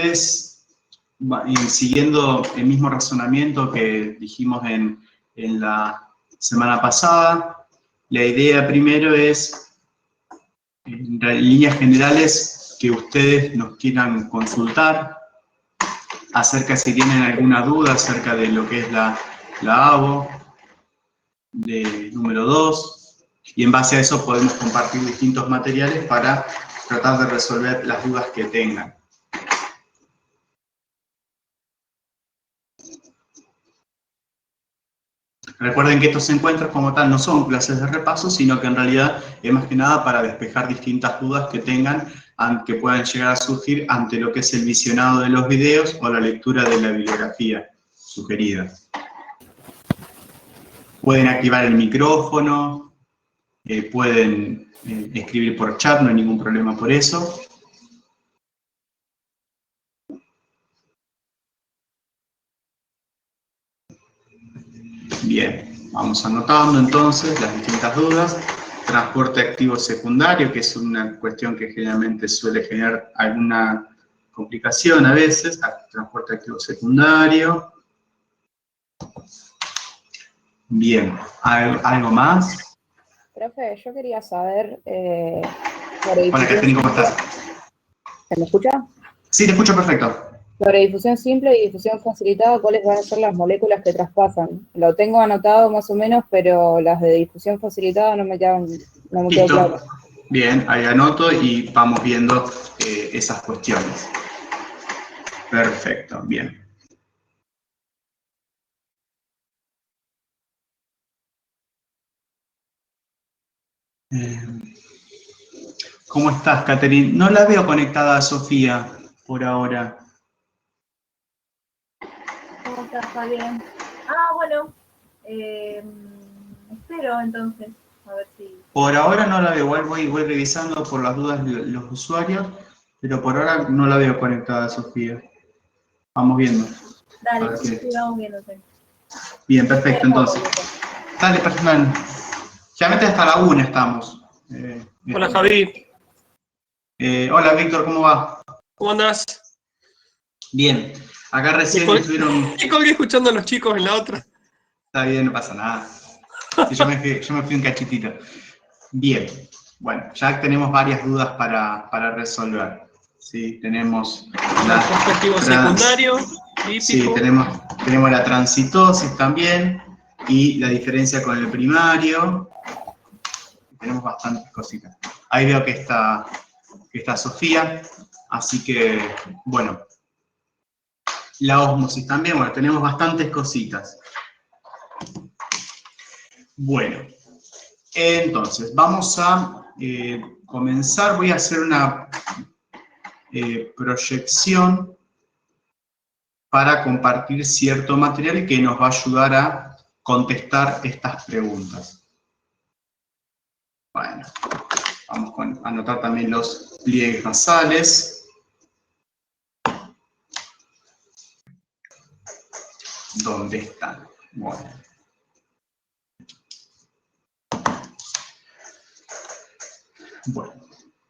ustedes, siguiendo el mismo razonamiento que dijimos en la semana pasada, la idea primero es, en líneas generales, que ustedes nos quieran consultar acerca si tienen alguna duda acerca de lo que es la ABO, de número 2, y en base a eso podemos compartir distintos materiales para tratar de resolver las dudas que tengan. Recuerden que estos encuentros como tal no son clases de repaso, sino que en realidad es más que nada para despejar distintas dudas que tengan, que puedan llegar a surgir ante lo que es el visionado de los videos o la lectura de la bibliografía sugerida. Pueden activar el micrófono, pueden escribir por chat, no hay ningún problema por eso. Bien, vamos anotando entonces las distintas dudas. Transporte activo secundario, que es una cuestión que generalmente suele generar alguna complicación a veces. Transporte activo secundario. Bien, ¿algo más? Profe, yo quería saber... Hola, Caterina, ¿cómo estás? ¿Se me escucha? Sí, te escucho perfecto. Sobre difusión simple y difusión facilitada, ¿cuáles van a ser las moléculas que traspasan? Lo tengo anotado más o menos, pero las de difusión facilitada no me quedan claro. Bien, ahí anoto y vamos viendo esas cuestiones. Perfecto, bien. ¿Cómo estás, Caterina? No la veo conectada a Sofía por ahora. ¿Cómo estás, Fabián? Bueno, espero entonces, a ver si... Por ahora no la veo, igual voy revisando por las dudas de los usuarios, pero por ahora no la veo conectada a Sofía. Vamos viendo. Dale, sí, vamos viéndote. Bien, perfecto, entonces. Dale, personal. Generalmente hasta la 1 estamos. Hola, Javi. Hola, Víctor, ¿cómo va? ¿Cómo andás? Bien. Acá recién estuvieron... ¿Qué colgué escuchando a los chicos en la otra? Está bien, no pasa nada. Sí, yo me fui un cachitito. Bien. Bueno, ya tenemos varias dudas para resolver. Sí, tenemos... Respectivo secundario, típico. Sí, tenemos la transitosis también y la diferencia con el primario. Tenemos bastantes cositas. Ahí veo que está Sofía, así que, bueno, la ósmosis también, bueno, tenemos bastantes cositas. Bueno, entonces, vamos a comenzar. Voy a hacer una proyección para compartir cierto material que nos va a ayudar a contestar estas preguntas. Bueno, vamos a anotar también los pliegues nasales. ¿Dónde están? Bueno. Bueno,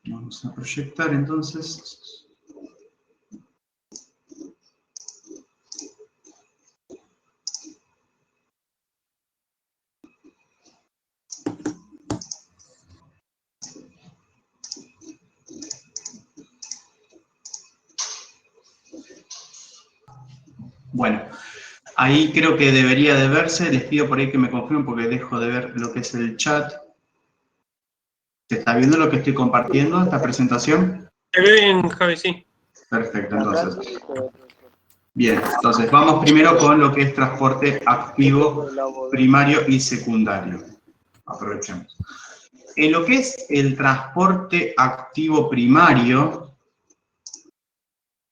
vamos a proyectar entonces. Bueno, ahí creo que debería de verse. Les pido por ahí que me confirmen porque dejo de ver lo que es el chat. ¿Se está viendo lo que estoy compartiendo, esta presentación? Se ve bien, Javi, sí. Perfecto, entonces. Bien, entonces vamos primero con lo que es transporte activo primario y secundario. Aprovechemos. En lo que es el transporte activo primario,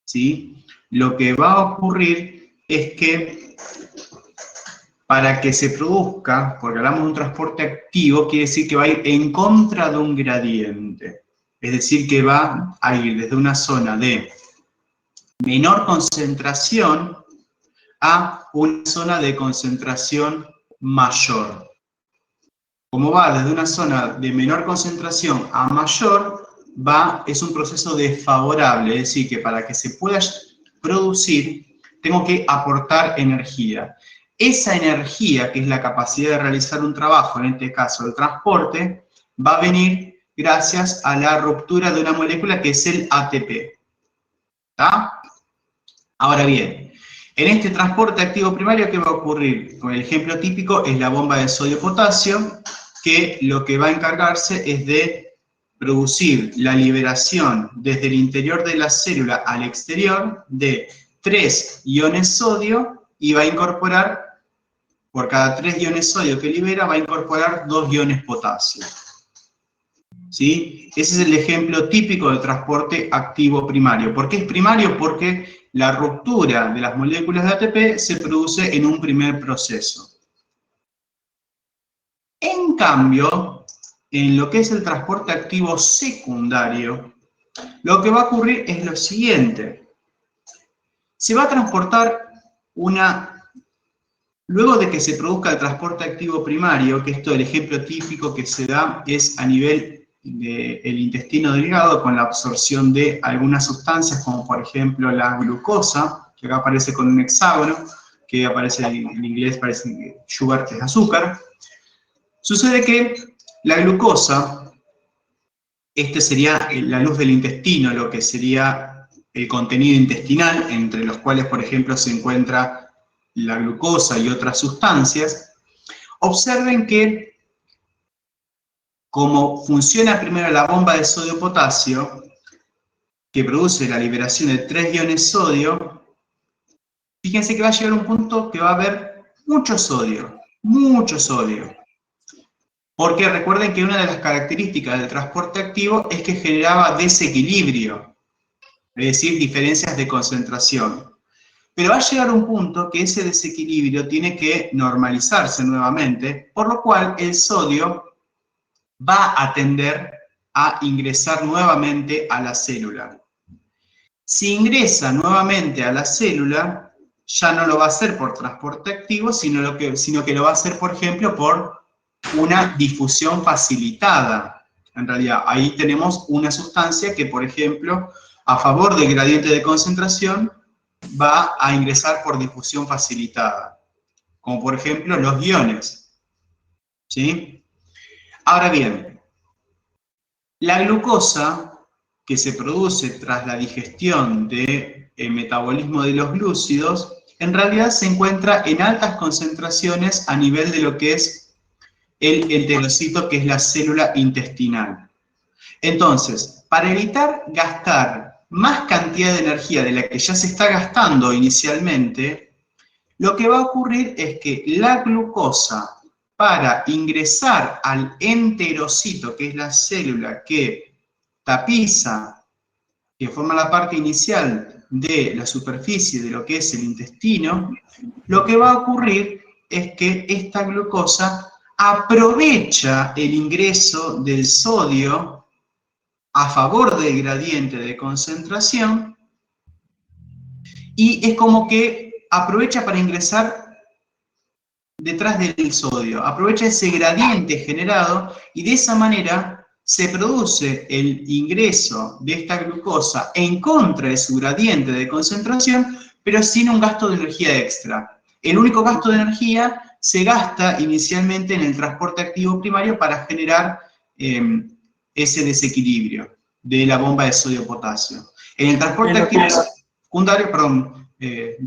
¿sí? Lo que va a ocurrir es que para que se produzca, porque hablamos de un transporte activo, quiere decir que va a ir en contra de un gradiente. Es decir, que va a ir desde una zona de menor concentración a una zona de concentración mayor. Como va desde una zona de menor concentración a mayor, es un proceso desfavorable, es decir, que para que se pueda producir, tengo que aportar energía. Esa energía, que es la capacidad de realizar un trabajo, en este caso el transporte, va a venir gracias a la ruptura de una molécula que es el ATP. ¿Está? Ahora bien, en este transporte activo primario, ¿qué va a ocurrir? Con el ejemplo típico es la bomba de sodio-potasio, que lo que va a encargarse es de producir la liberación desde el interior de la célula al exterior de 3 iones sodio y va a incorporar, por cada 3 iones sodio que libera, va a incorporar 2 iones potasio. ¿Sí? Ese es el ejemplo típico del transporte activo primario. ¿Por qué es primario? Porque la ruptura de las moléculas de ATP se produce en un primer proceso. En cambio, en lo que es el transporte activo secundario, lo que va a ocurrir es lo siguiente. Se va a transportar luego de que se produzca el transporte activo primario, que esto el ejemplo típico que se da es a nivel del intestino delgado con la absorción de algunas sustancias, como por ejemplo la glucosa, que acá aparece con un hexágono, que aparece en inglés, parece que sugar, que es azúcar. Sucede que la glucosa, este sería la luz del intestino, lo que sería el contenido intestinal, entre los cuales, por ejemplo, se encuentra la glucosa y otras sustancias. Observen que, como funciona primero la bomba de sodio-potasio, que produce la liberación de 3 iones sodio, fíjense que va a llegar un punto que va a haber mucho sodio, mucho sodio. Porque recuerden que una de las características del transporte activo es que generaba desequilibrio, es decir, diferencias de concentración. Pero va a llegar un punto que ese desequilibrio tiene que normalizarse nuevamente, por lo cual el sodio va a tender a ingresar nuevamente a la célula. Si ingresa nuevamente a la célula, ya no lo va a hacer por transporte activo, sino que lo va a hacer, por ejemplo, por una difusión facilitada. En realidad, ahí tenemos una sustancia que, por ejemplo, a favor del gradiente de concentración, va a ingresar por difusión facilitada, como por ejemplo los iones. ¿Sí? Ahora bien, la glucosa que se produce tras la digestión del metabolismo de los glúcidos, en realidad se encuentra en altas concentraciones a nivel de lo que es el enterocito, que es la célula intestinal. Entonces, para evitar gastar más cantidad de energía de la que ya se está gastando inicialmente, lo que va a ocurrir es que la glucosa, para ingresar al enterocito, que es la célula que tapiza, que forma la parte inicial de la superficie de lo que es el intestino, lo que va a ocurrir es que esta glucosa aprovecha el ingreso del sodio a favor del gradiente de concentración y es como que aprovecha para ingresar detrás del sodio, aprovecha ese gradiente generado y de esa manera se produce el ingreso de esta glucosa en contra de su gradiente de concentración, pero sin un gasto de energía extra. El único gasto de energía se gasta inicialmente en el transporte activo primario para generar ese desequilibrio de la bomba de sodio-potasio. En el transporte activo secundario, perdón,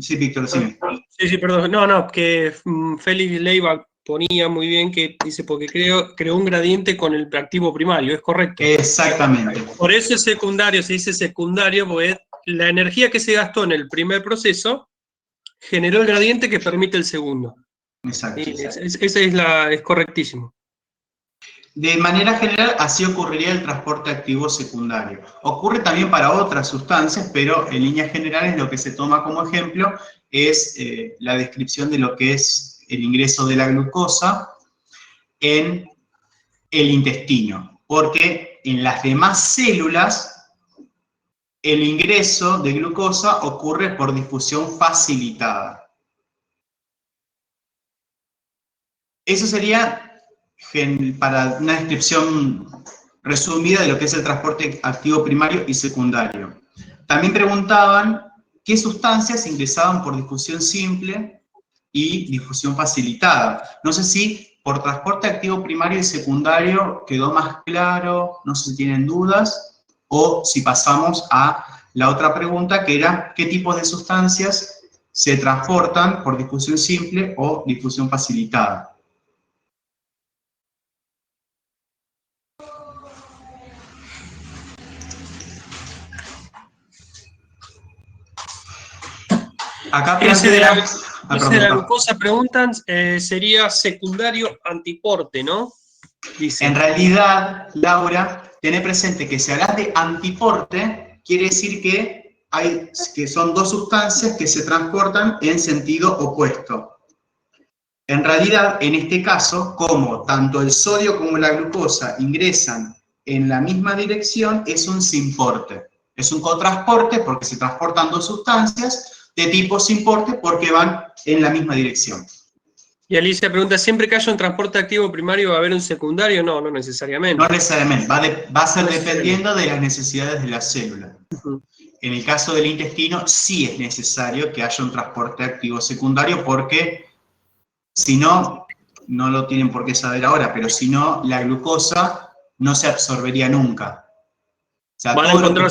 sí, Víctor, sí. Sí, perdón. No, que Félix Leiva ponía muy bien que dice, porque creó un gradiente con el activo primario, es correcto. Exactamente. Por eso es secundario, se dice secundario, porque la energía que se gastó en el primer proceso generó el gradiente que permite el segundo. Exacto. Ese es correctísimo. De manera general, así ocurriría el transporte activo secundario. Ocurre también para otras sustancias, pero en líneas generales lo que se toma como ejemplo es la descripción de lo que es el ingreso de la glucosa en el intestino, porque en las demás células el ingreso de glucosa ocurre por difusión facilitada. Eso sería para una descripción resumida de lo que es el transporte activo primario y secundario. También preguntaban qué sustancias ingresaban por difusión simple y difusión facilitada. No sé si por transporte activo primario y secundario quedó más claro, no sé si tienen dudas, o si pasamos a la otra pregunta, que era qué tipos de sustancias se transportan por difusión simple o difusión facilitada. Acá Ese de plantea... la glucosa, preguntan, sería secundario antiporte, ¿no? Dice. En realidad, Laura, tené presente que si hablas de antiporte, quiere decir que son dos sustancias que se transportan en sentido opuesto. En realidad, en este caso, como tanto el sodio como la glucosa ingresan en la misma dirección, es un simporte. Es un cotransporte porque se transportan dos sustancias de tipo simporte porque van en la misma dirección. Y Alicia pregunta, ¿siempre que haya un transporte activo primario va a haber un secundario? No, no necesariamente. No necesariamente, va a ser dependiendo de las necesidades de la célula. En el caso del intestino, sí es necesario que haya un transporte activo secundario porque, si no, no lo tienen por qué saber ahora, pero si no, la glucosa no se absorbería nunca. O sea, van a encontrar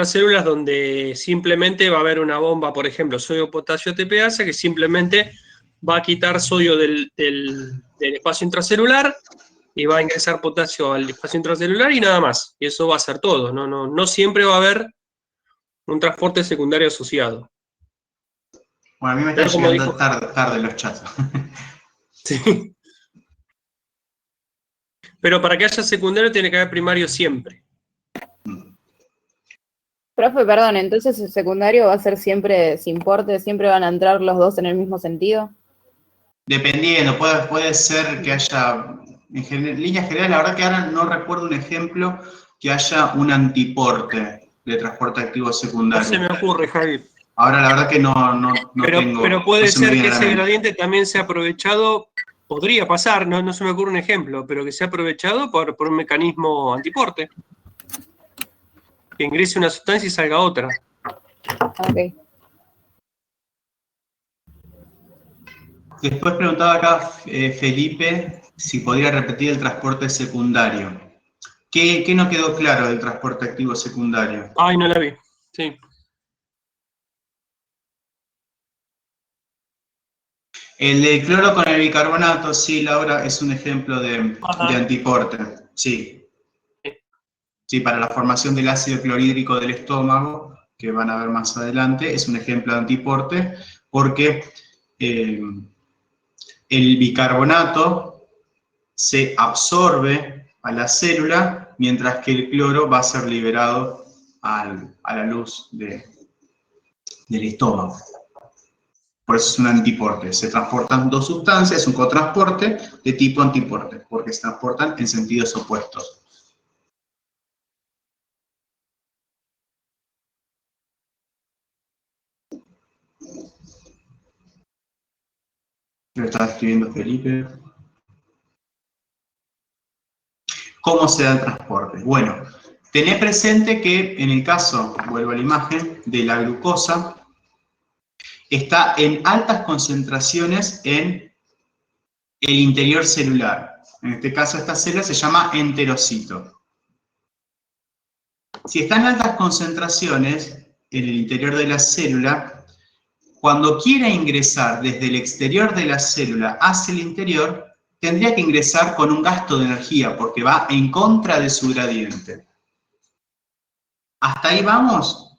células donde simplemente va a haber una bomba, por ejemplo, sodio, potasio, ATPase, que simplemente va a quitar sodio del espacio intracelular y va a ingresar potasio al espacio intracelular y nada más. Y eso va a ser todo. No siempre va a haber un transporte secundario asociado. Bueno, a mí me están llegando tarde los chats. Sí. Pero para que haya secundario tiene que haber primario siempre. Profe, perdón, entonces el secundario va a ser siempre sin porte, siempre van a entrar los dos en el mismo sentido. Dependiendo, puede ser que haya, en líneas generales, la verdad que ahora no recuerdo un ejemplo que haya un antiporte de transporte activo secundario. No se me ocurre, Javi. Ahora la verdad que no tengo... Pero puede no ser que ese gradiente también sea aprovechado, podría pasar, no se me ocurre un ejemplo, pero que sea aprovechado por un mecanismo antiporte. Que ingrese una sustancia y salga otra. Ok. Después preguntaba acá Felipe si podría repetir el transporte secundario. ¿Qué no quedó claro del transporte activo secundario? Ay, no la vi. Sí. El de cloro con el bicarbonato, sí, Laura, es un ejemplo de antiporte. Sí. Sí, para la formación del ácido clorhídrico del estómago, que van a ver más adelante, es un ejemplo de antiporte, porque el bicarbonato se absorbe a la célula, mientras que el cloro va a ser liberado a la luz del estómago. Por eso es un antiporte. Se transportan dos sustancias, es un cotransporte de tipo antiporte, porque se transportan en sentidos opuestos. Lo estaba escribiendo Felipe. ¿Cómo se da el transporte? Bueno, tené presente que en el caso, vuelvo a la imagen, de la glucosa, está en altas concentraciones en el interior celular. En este caso, esta célula se llama enterocito. Si está en altas concentraciones en el interior de la célula, cuando quiera ingresar desde el exterior de la célula hacia el interior, tendría que ingresar con un gasto de energía, porque va en contra de su gradiente. ¿Hasta ahí vamos?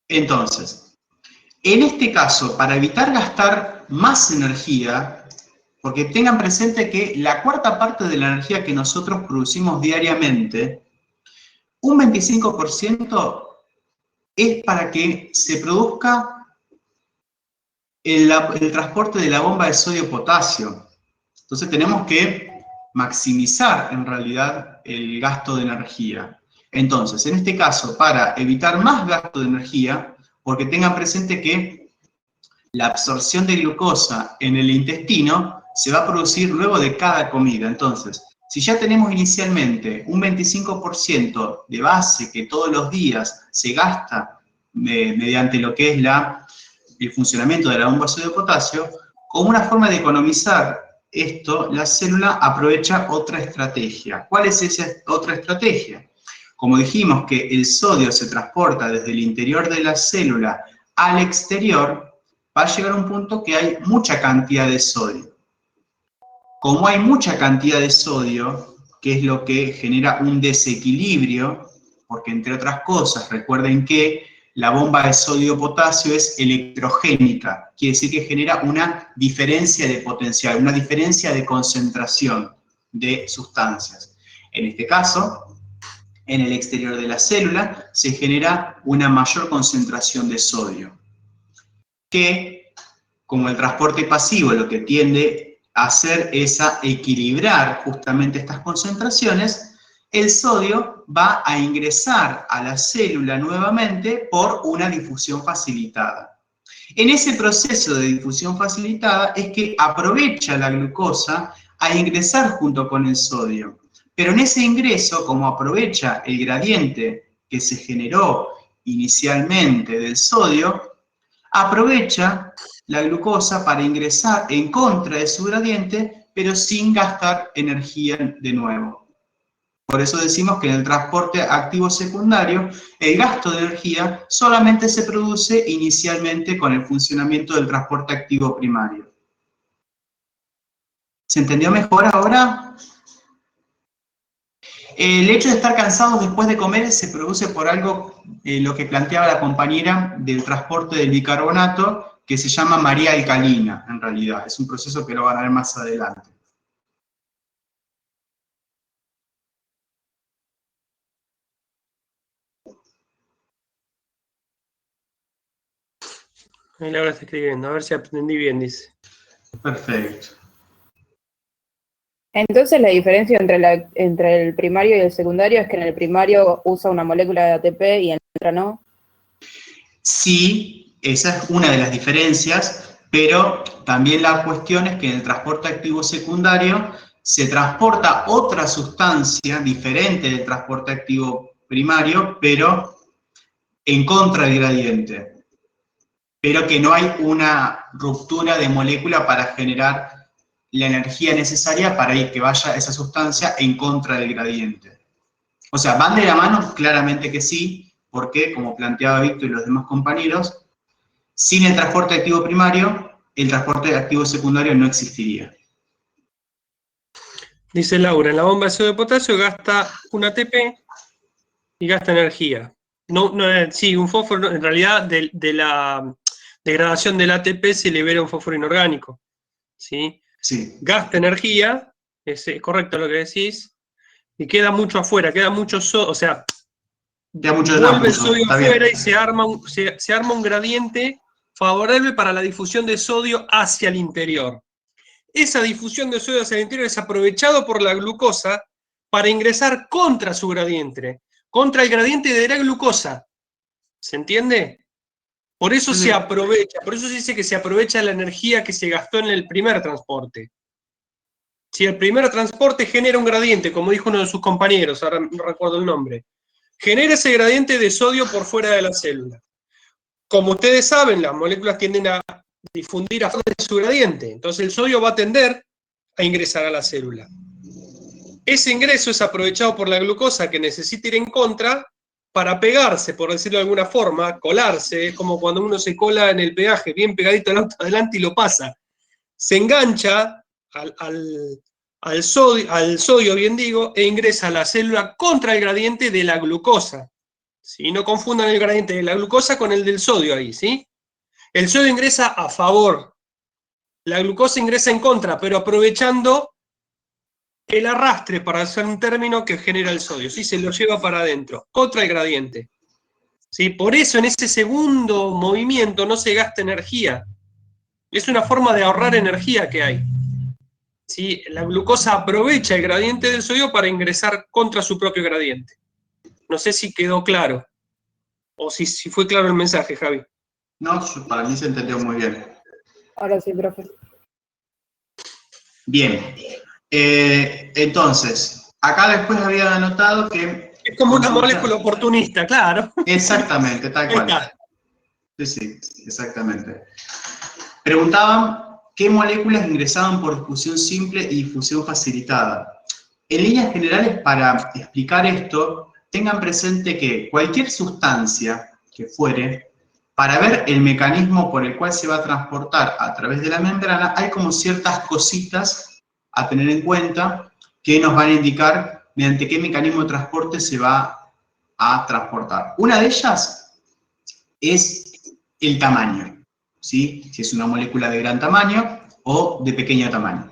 Entonces, en este caso, para evitar gastar más energía, porque tengan presente que la cuarta parte de la energía que nosotros producimos diariamente, un 25% es para que se produzca el transporte de la bomba de sodio-potasio. Entonces tenemos que maximizar en realidad el gasto de energía. Entonces, en este caso, para evitar más gasto de energía, porque tengan presente que la absorción de glucosa en el intestino se va a producir luego de cada comida. Entonces, si ya tenemos inicialmente un 25% de base que todos los días se gasta mediante lo que es el funcionamiento de la bomba de sodio potasio, como una forma de economizar esto, la célula aprovecha otra estrategia. ¿Cuál es esa otra estrategia? Como dijimos que el sodio se transporta desde el interior de la célula al exterior, va a llegar a un punto que hay mucha cantidad de sodio. Como hay mucha cantidad de sodio, que es lo que genera un desequilibrio, porque entre otras cosas, recuerden que la bomba de sodio-potasio es electrogénica, quiere decir que genera una diferencia de potencial, una diferencia de concentración de sustancias. En este caso, en el exterior de la célula se genera una mayor concentración de sodio, que, como el transporte pasivo lo que tiende a hacer es a equilibrar justamente estas concentraciones, el sodio va a ingresar a la célula nuevamente por una difusión facilitada. En ese proceso de difusión facilitada es que aprovecha la glucosa a ingresar junto con el sodio. Pero en ese ingreso, como aprovecha el gradiente que se generó inicialmente del sodio, aprovecha la glucosa para ingresar en contra de su gradiente, pero sin gastar energía de nuevo. Por eso decimos que en el transporte activo secundario, el gasto de energía solamente se produce inicialmente con el funcionamiento del transporte activo primario. ¿Se entendió mejor ahora? El hecho de estar cansados después de comer se produce por algo, lo que planteaba la compañera del transporte del bicarbonato, que se llama María alcalina, en realidad. Es un proceso que lo van a ver más adelante. Ahí Laura está escribiendo, a ver si aprendí bien, dice. Perfecto. Entonces la diferencia entre el primario y el secundario es que en el primario usa una molécula de ATP y en el otro no. Sí, esa es una de las diferencias, pero también la cuestión es que en el transporte activo secundario se transporta otra sustancia diferente del transporte activo primario, pero en contra del gradiente. Pero que no hay una ruptura de molécula para generar la energía necesaria para que vaya esa sustancia en contra del gradiente. O sea, ¿van de la mano? Claramente que sí, porque, como planteaba Víctor y los demás compañeros, sin el transporte activo primario, el transporte activo secundario no existiría. Dice Laura, en la bomba de sodio de potasio gasta un ATP y gasta energía. Sí, un fósforo, en realidad de la degradación del ATP se libera un fósforo inorgánico. ¿Sí? Sí. Gasta energía, es correcto lo que decís, y queda mucho afuera, queda mucho sodio, o sea, vuelve el sodio afuera y se arma un gradiente favorable para la difusión de sodio hacia el interior. Esa difusión de sodio hacia el interior es aprovechado por la glucosa para ingresar contra su gradiente, contra el gradiente de la glucosa. ¿Se entiende? Por eso se aprovecha, por eso se dice que se aprovecha la energía que se gastó en el primer transporte. Si el primer transporte genera un gradiente, como dijo uno de sus compañeros, ahora no recuerdo el nombre, genera ese gradiente de sodio por fuera de la célula. Como ustedes saben, las moléculas tienden a difundir a fuera de su gradiente, entonces el sodio va a tender a ingresar a la célula. Ese ingreso es aprovechado por la glucosa que necesita ir en contra para pegarse, por decirlo de alguna forma, colarse, es como cuando uno se cola en el peaje, bien pegadito al auto adelante y lo pasa. Se engancha al sodio, bien digo, e ingresa a la célula contra el gradiente de la glucosa. ¿Sí? No confundan el gradiente de la glucosa con el del sodio ahí, ¿sí? El sodio ingresa a favor, la glucosa ingresa en contra, pero aprovechando el arrastre, para hacer un término, que genera el sodio, ¿sí? Se lo lleva para adentro, contra el gradiente. ¿Sí? Por eso en ese segundo movimiento no se gasta energía. Es una forma de ahorrar energía que hay. ¿Sí? La glucosa aprovecha el gradiente del sodio para ingresar contra su propio gradiente. No sé si quedó claro, o si fue claro el mensaje, Javi. No, para mí se entendió muy bien. Ahora sí, profe. Bien. Entonces, acá después había anotado que... Es como una molécula oportunista, claro. Exactamente, tal Ahí cual. está. Sí, exactamente. Preguntaban qué moléculas ingresaban por difusión simple y difusión facilitada. En líneas generales, para explicar esto, tengan presente que cualquier sustancia que fuere, para ver el mecanismo por el cual se va a transportar a través de la membrana, hay como ciertas cositas a tener en cuenta que nos van a indicar mediante qué mecanismo de transporte se va a transportar. Una de ellas es el tamaño, ¿sí? Si es una molécula de gran tamaño o de pequeño tamaño.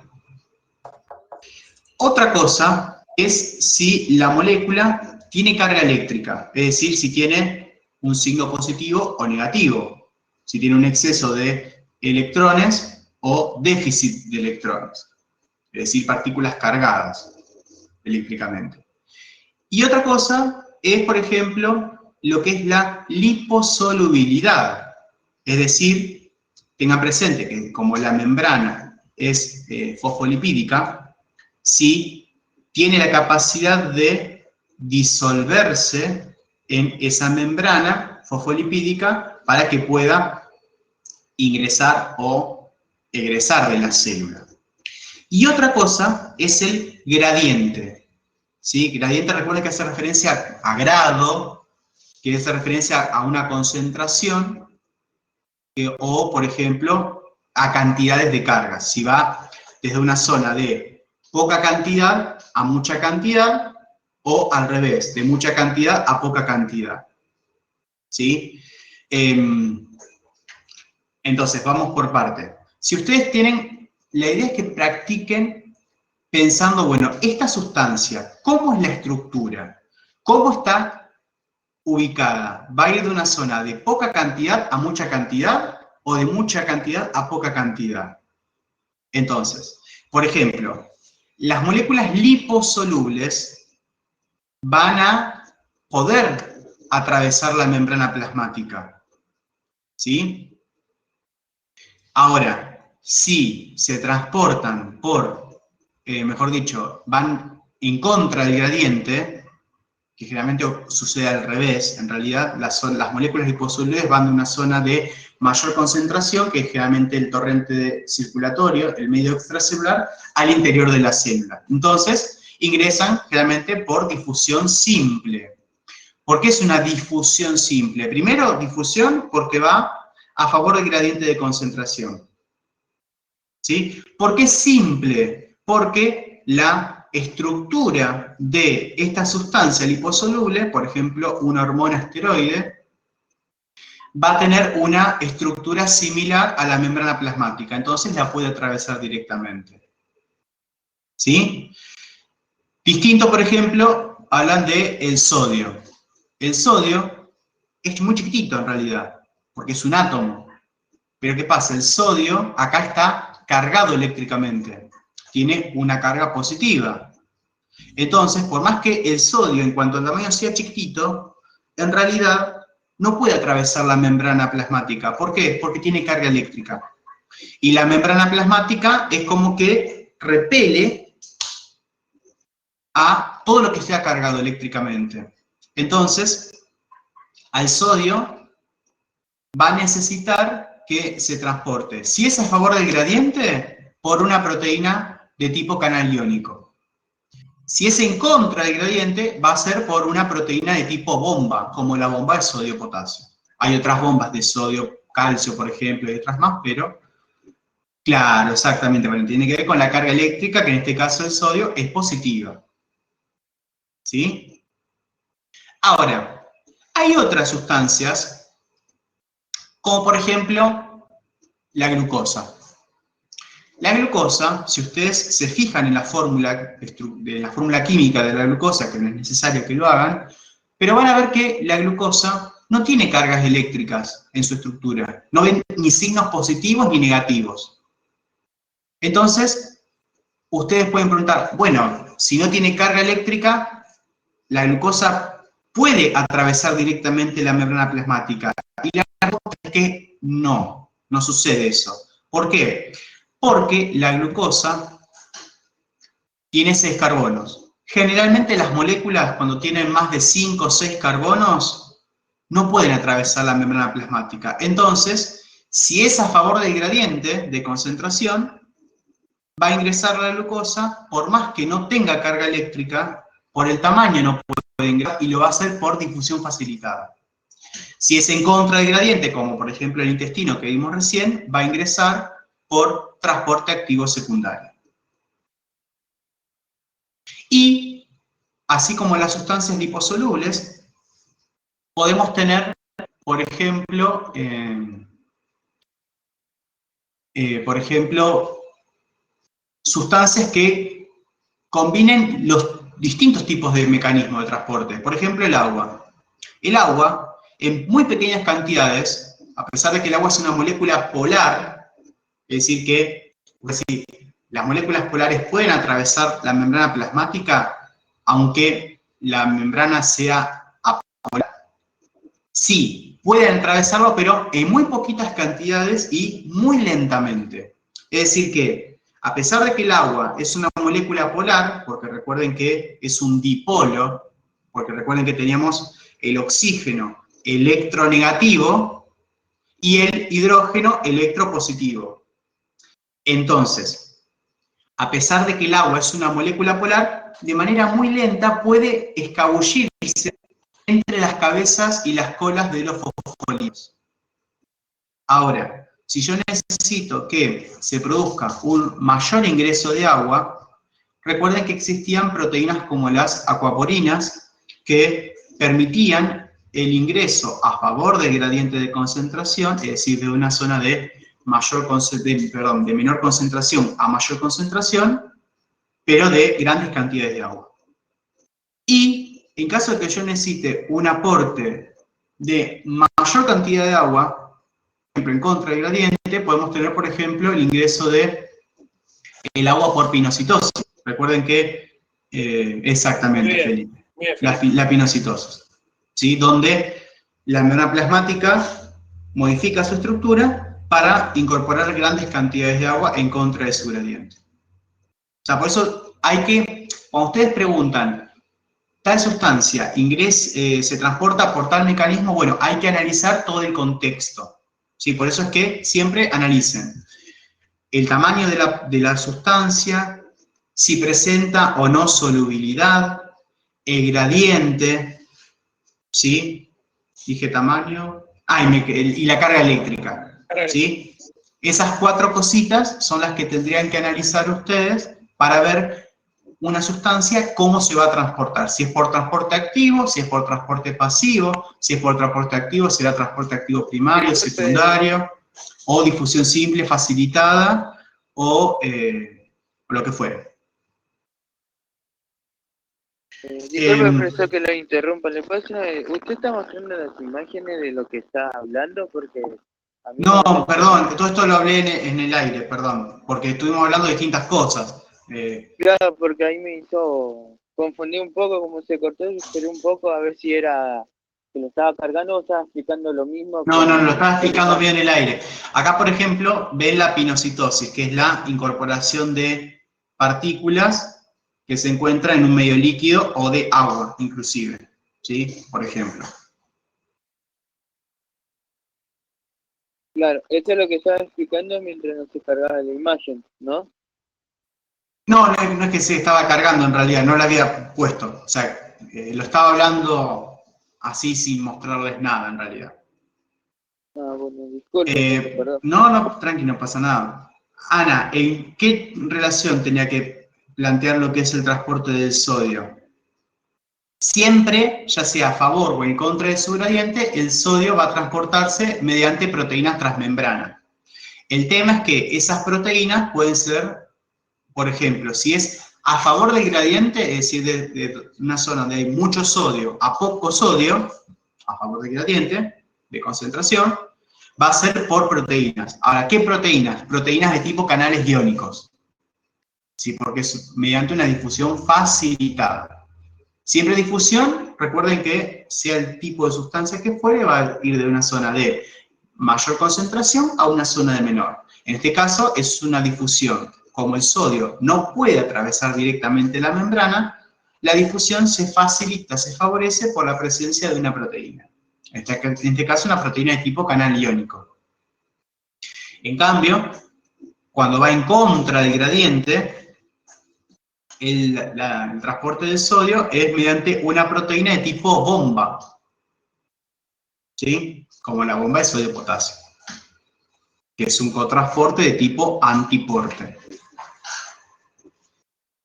Otra cosa es si la molécula tiene carga eléctrica, es decir, si tiene un signo positivo o negativo, si tiene un exceso de electrones o déficit de electrones, es decir, partículas cargadas eléctricamente. Y otra cosa es, por ejemplo, lo que es la liposolubilidad, es decir, tengan presente que como la membrana es fosfolipídica, sí tiene la capacidad de disolverse en esa membrana fosfolipídica para que pueda ingresar o egresar de la célula. Y otra cosa es el gradiente. ¿Sí? Gradiente, recuerden que hace referencia a grado, que hace referencia a una concentración, o, por ejemplo, a cantidades de cargas. Si va desde una zona de poca cantidad a mucha cantidad, o al revés, de mucha cantidad a poca cantidad. ¿Sí? Entonces, vamos por parte. Si ustedes tienen, la idea es que practiquen pensando, bueno, esta sustancia, ¿cómo es la estructura? ¿Cómo está ubicada? ¿Va a ir de una zona de poca cantidad a mucha cantidad o de mucha cantidad a poca cantidad? Entonces, por ejemplo, las moléculas liposolubles van a poder atravesar la membrana plasmática, ¿sí? Ahora, si se transportan por, mejor dicho, van en contra del gradiente, que generalmente sucede al revés, en realidad las moléculas liposolubles van de una zona de mayor concentración, que es generalmente el torrente circulatorio, el medio extracelular, al interior de la célula. Entonces, ingresan generalmente por difusión simple. ¿Por qué es una difusión simple? Primero, difusión porque va a favor del gradiente de concentración. ¿Sí? ¿Por qué simple? Porque la estructura de esta sustancia liposoluble, por ejemplo, una hormona esteroide, va a tener una estructura similar a la membrana plasmática, entonces la puede atravesar directamente. ¿Sí? Distinto, por ejemplo, hablan del sodio. El sodio es muy chiquitito en realidad, porque es un átomo. Pero ¿qué pasa? El sodio acá está cargado eléctricamente, tiene una carga positiva. Entonces, por más que el sodio en cuanto al tamaño sea chiquitito, en realidad no puede atravesar la membrana plasmática. ¿Por qué? Porque tiene carga eléctrica. Y la membrana plasmática es como que repele a todo lo que sea cargado eléctricamente. Entonces, al sodio va a necesitar que se transporte, si es a favor del gradiente, por una proteína de tipo canal iónico. Si es en contra del gradiente, va a ser por una proteína de tipo bomba, como la bomba de sodio-potasio. Hay otras bombas de sodio-calcio, por ejemplo, y otras más, pero claro, exactamente, bueno, tiene que ver con la carga eléctrica, que en este caso el sodio es positiva. ¿Sí? Ahora, hay otras sustancias, como por ejemplo la glucosa. La glucosa, si ustedes se fijan en la fórmula química de la glucosa, que no es necesario que lo hagan, pero van a ver que la glucosa no tiene cargas eléctricas en su estructura. No ven ni signos positivos ni negativos. Entonces, ustedes pueden preguntar, bueno, si no tiene carga eléctrica, la glucosa puede atravesar directamente la membrana plasmática. Y la respuesta es que no sucede eso. ¿Por qué? Porque la glucosa tiene 6 carbonos. Generalmente las moléculas, cuando tienen más de 5 o 6 carbonos, no pueden atravesar la membrana plasmática. Entonces, si es a favor del gradiente de concentración, va a ingresar la glucosa, por más que no tenga carga eléctrica, por el tamaño no puede ingresar y lo va a hacer por difusión facilitada. Si es en contra del gradiente, como por ejemplo el intestino que vimos recién, va a ingresar por transporte activo secundario. Y, así como las sustancias liposolubles, podemos tener, por ejemplo, sustancias que combinen los distintos tipos de mecanismos de transporte. Por ejemplo, el agua. El agua, en muy pequeñas cantidades, a pesar de que el agua es una molécula polar, es decir, que las moléculas polares pueden atravesar la membrana plasmática, aunque la membrana sea apolar. Sí, pueden atravesarlo, pero en muy poquitas cantidades y muy lentamente. Es decir que, a pesar de que el agua es una molécula polar, porque recuerden que es un dipolo, porque recuerden que teníamos el oxígeno electronegativo y el hidrógeno electropositivo. Entonces, a pesar de que el agua es una molécula polar, de manera muy lenta puede escabullirse entre las cabezas y las colas de los fosfolípidos. Ahora, si yo necesito que se produzca un mayor ingreso de agua, recuerden que existían proteínas como las acuaporinas que permitían el ingreso a favor del gradiente de concentración, es decir, de una zona de menor concentración a mayor concentración, pero de grandes cantidades de agua. Y en caso de que yo necesite un aporte de mayor cantidad de agua, por ejemplo, en contra del gradiente, podemos tener, por ejemplo, el ingreso de el agua por pinocitosis. Recuerden que, exactamente, bien, Felipe, bien, la pinocitosis, ¿sí? Donde la membrana plasmática modifica su estructura para incorporar grandes cantidades de agua en contra de su gradiente. O sea, por eso hay que, cuando ustedes preguntan, tal sustancia se transporta por tal mecanismo, bueno, hay que analizar todo el contexto. ¿Sí? Por eso es que siempre analicen el tamaño de la sustancia, si presenta o no solubilidad, el gradiente, ¿sí? Dije tamaño, y la carga eléctrica, ¿sí? Esas 4 cositas son las que tendrían que analizar ustedes para ver una sustancia, cómo se va a transportar, si es por transporte activo, si es por transporte pasivo, si es por transporte activo, será transporte activo primario, secundario, o difusión simple, facilitada, o lo que fuere. Disculpe, profesor, que lo interrumpa. ¿Le pasa? ¿Usted está mostrando las imágenes de lo que está hablando? Porque a mí no, perdón, todo esto lo hablé en el aire, perdón, porque estuvimos hablando de distintas cosas. Claro, porque ahí me hizo confundir un poco cómo se cortó y esperé un poco a ver si era que lo estaba cargando o estaba explicando lo mismo. No, lo estaba explicando bien en el aire. Acá, por ejemplo, ven la pinocitosis, que es la incorporación de partículas que se encuentran en un medio líquido o de agua, inclusive, ¿sí? Por ejemplo. Claro, eso es lo que estaba explicando mientras no se cargaba la imagen, ¿no? No es que se estaba cargando en realidad, no la había puesto. O sea, lo estaba hablando así sin mostrarles nada en realidad. Ah, bueno, disculpe, perdón. No, tranqui, no pasa nada. Ana, ¿en qué relación tenía que plantear lo que es el transporte del sodio? Siempre, ya sea a favor o en contra de su gradiente, el sodio va a transportarse mediante proteínas transmembrana. El tema es que esas proteínas pueden ser, por ejemplo, si es a favor del gradiente, es decir, de una zona donde hay mucho sodio a poco sodio, a favor del gradiente de concentración, va a ser por proteínas. Ahora, ¿qué proteínas? Proteínas de tipo canales iónicos. Sí, porque es mediante una difusión facilitada. Siempre difusión, recuerden que sea el tipo de sustancia que fuere, va a ir de una zona de mayor concentración a una zona de menor. En este caso es una difusión. Como el sodio no puede atravesar directamente la membrana, la difusión se facilita, se favorece por la presencia de una proteína. En este caso una proteína de tipo canal iónico. En cambio, cuando va en contra del gradiente, el transporte del sodio es mediante una proteína de tipo bomba, ¿sí? Como la bomba de sodio-potasio, que es un cotransporte de tipo antiporte.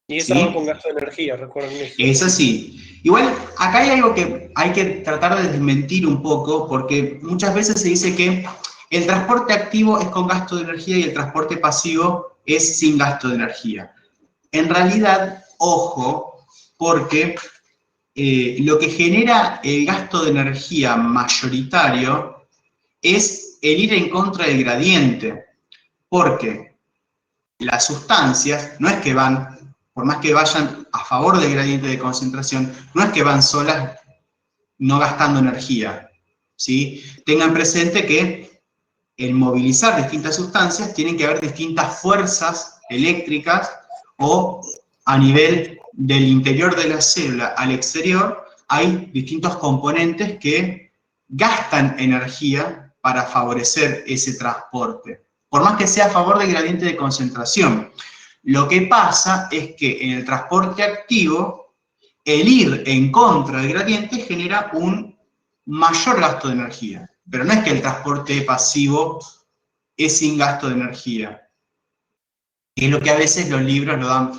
Y esa ¿Sí? va con gasto de energía, recuerden eso. Es así. Igual, acá hay algo que hay que tratar de desmentir un poco, porque muchas veces se dice que el transporte activo es con gasto de energía y el transporte pasivo es sin gasto de energía. En realidad, ojo, porque lo que genera el gasto de energía mayoritario es el ir en contra del gradiente, porque las sustancias no es que van, por más que vayan a favor del gradiente de concentración, no es que van solas no gastando energía, ¿sí? Tengan presente que en movilizar distintas sustancias tienen que haber distintas fuerzas eléctricas o a nivel del interior de la célula al exterior hay distintos componentes que gastan energía para favorecer ese transporte, por más que sea a favor del gradiente de concentración. Lo que pasa es que en el transporte activo, el ir en contra del gradiente genera un mayor gasto de energía, pero no es que el transporte pasivo es sin gasto de energía. Es lo que a veces los libros lo dan.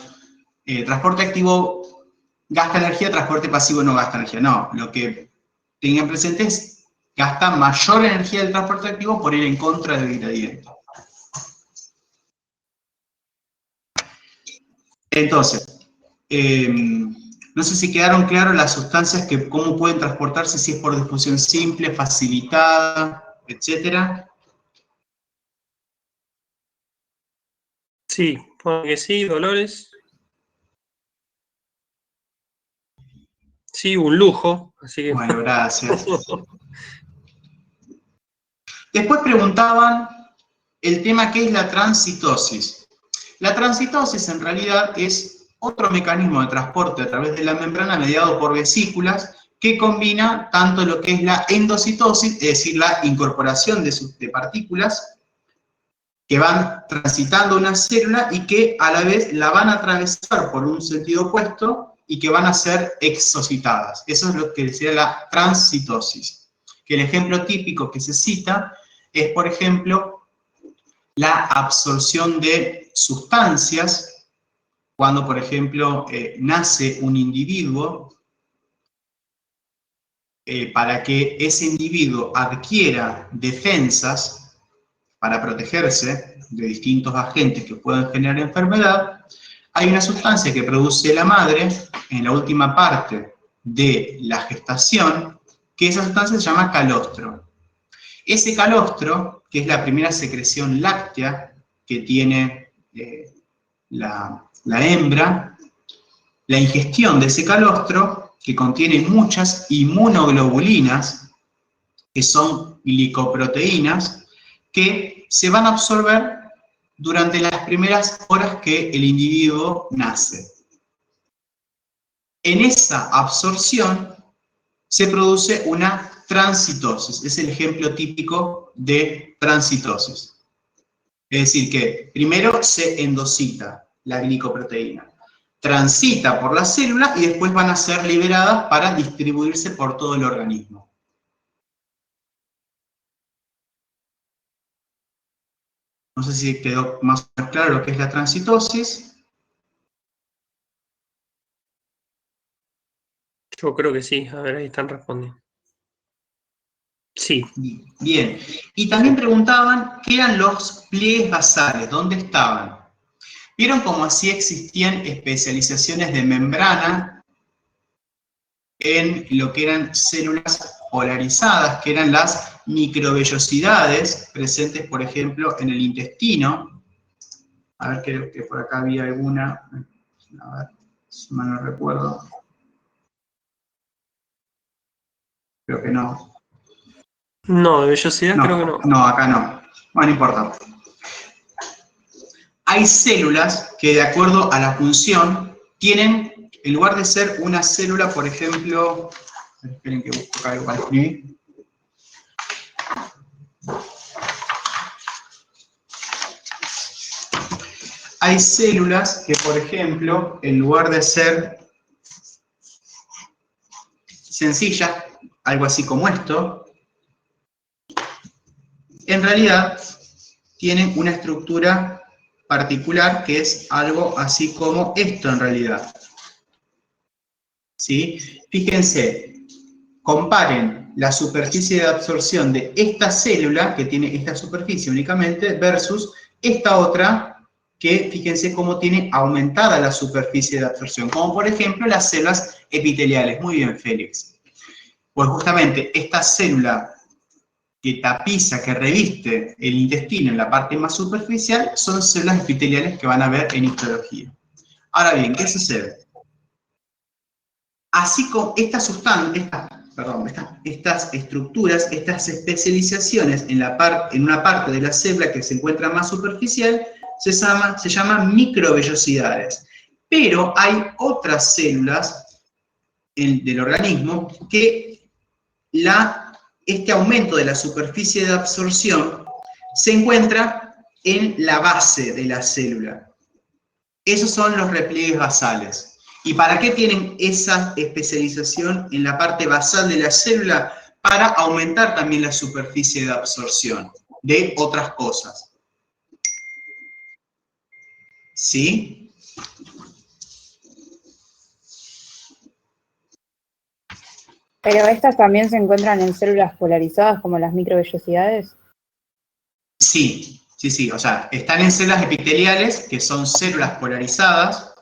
Transporte activo gasta energía, transporte pasivo no gasta energía. No, lo que tengan presente es gasta mayor energía del transporte activo por ir en contra del gradiente. Entonces, no sé si quedaron claras las sustancias que cómo pueden transportarse, si es por difusión simple, facilitada, etcétera. Sí, pone que sí, Dolores. Sí, un lujo, así que... Bueno, gracias. Después preguntaban el tema que es la transitosis. La transitosis en realidad es otro mecanismo de transporte a través de la membrana mediado por vesículas que combina tanto lo que es la endocitosis, es decir, la incorporación de partículas que van transitando una célula y que a la vez la van a atravesar por un sentido opuesto y que van a ser exocitadas. Eso es lo que sería la transitosis. Que el ejemplo típico que se cita es, por ejemplo, la absorción de sustancias cuando, por ejemplo, nace un individuo. Para que ese individuo adquiera defensas para protegerse de distintos agentes que puedan generar enfermedad, hay una sustancia que produce la madre en la última parte de la gestación, que esa sustancia se llama calostro. Ese calostro, que es la primera secreción láctea que tiene la hembra, la ingestión de ese calostro, que contiene muchas inmunoglobulinas, que son glicoproteínas, que se van a absorber durante las primeras horas que el individuo nace. En esa absorción se produce una transitosis, es el ejemplo típico de transitosis. Es decir, que primero se endocita la glicoproteína, transita por la célula y después van a ser liberadas para distribuirse por todo el organismo. No sé si quedó más o menos claro lo que es la transitosis. Yo creo que sí, a ver, ahí están respondiendo. Sí. Bien, y también preguntaban qué eran los pliegues basales, ¿dónde estaban? ¿Vieron cómo así existían especializaciones de membrana en lo que eran células polarizadas, que eran las microvellosidades presentes, por ejemplo, en el intestino? A ver, creo que por acá había alguna, a ver, si mal no recuerdo. Creo que no. No, de vellosidad creo que no. No, acá no. Bueno, no importa. hay células que de acuerdo a la función tienen, en lugar de ser una célula, por ejemplo, esperen que busco acá algo para escribir. Hay células que, por ejemplo, en lugar de ser sencillas, algo así como esto, en realidad tienen una estructura particular que es algo así como esto en realidad. ¿Sí? Fíjense, comparen la superficie de absorción de esta célula, que tiene esta superficie únicamente, versus esta otra, que fíjense cómo tiene aumentada la superficie de absorción, como por ejemplo las células epiteliales. Muy bien, Félix. Pues justamente esta célula que tapiza, que reviste el intestino en la parte más superficial, son células epiteliales que van a ver en histología. Ahora bien, ¿qué sucede? Así como estas estructuras, estas especializaciones en una parte de la célula que se encuentra más superficial, se llaman microvellosidades. Pero hay otras células del organismo que este aumento de la superficie de absorción se encuentra en la base de la célula. Esos son los repliegues basales. ¿Y para qué tienen esa especialización en la parte basal de la célula? Para aumentar también la superficie de absorción de otras cosas. ¿Sí? Pero estas también se encuentran en células polarizadas como las microvellosidades. Sí, sí, sí. O sea, están en células epiteliales, que son células polarizadas.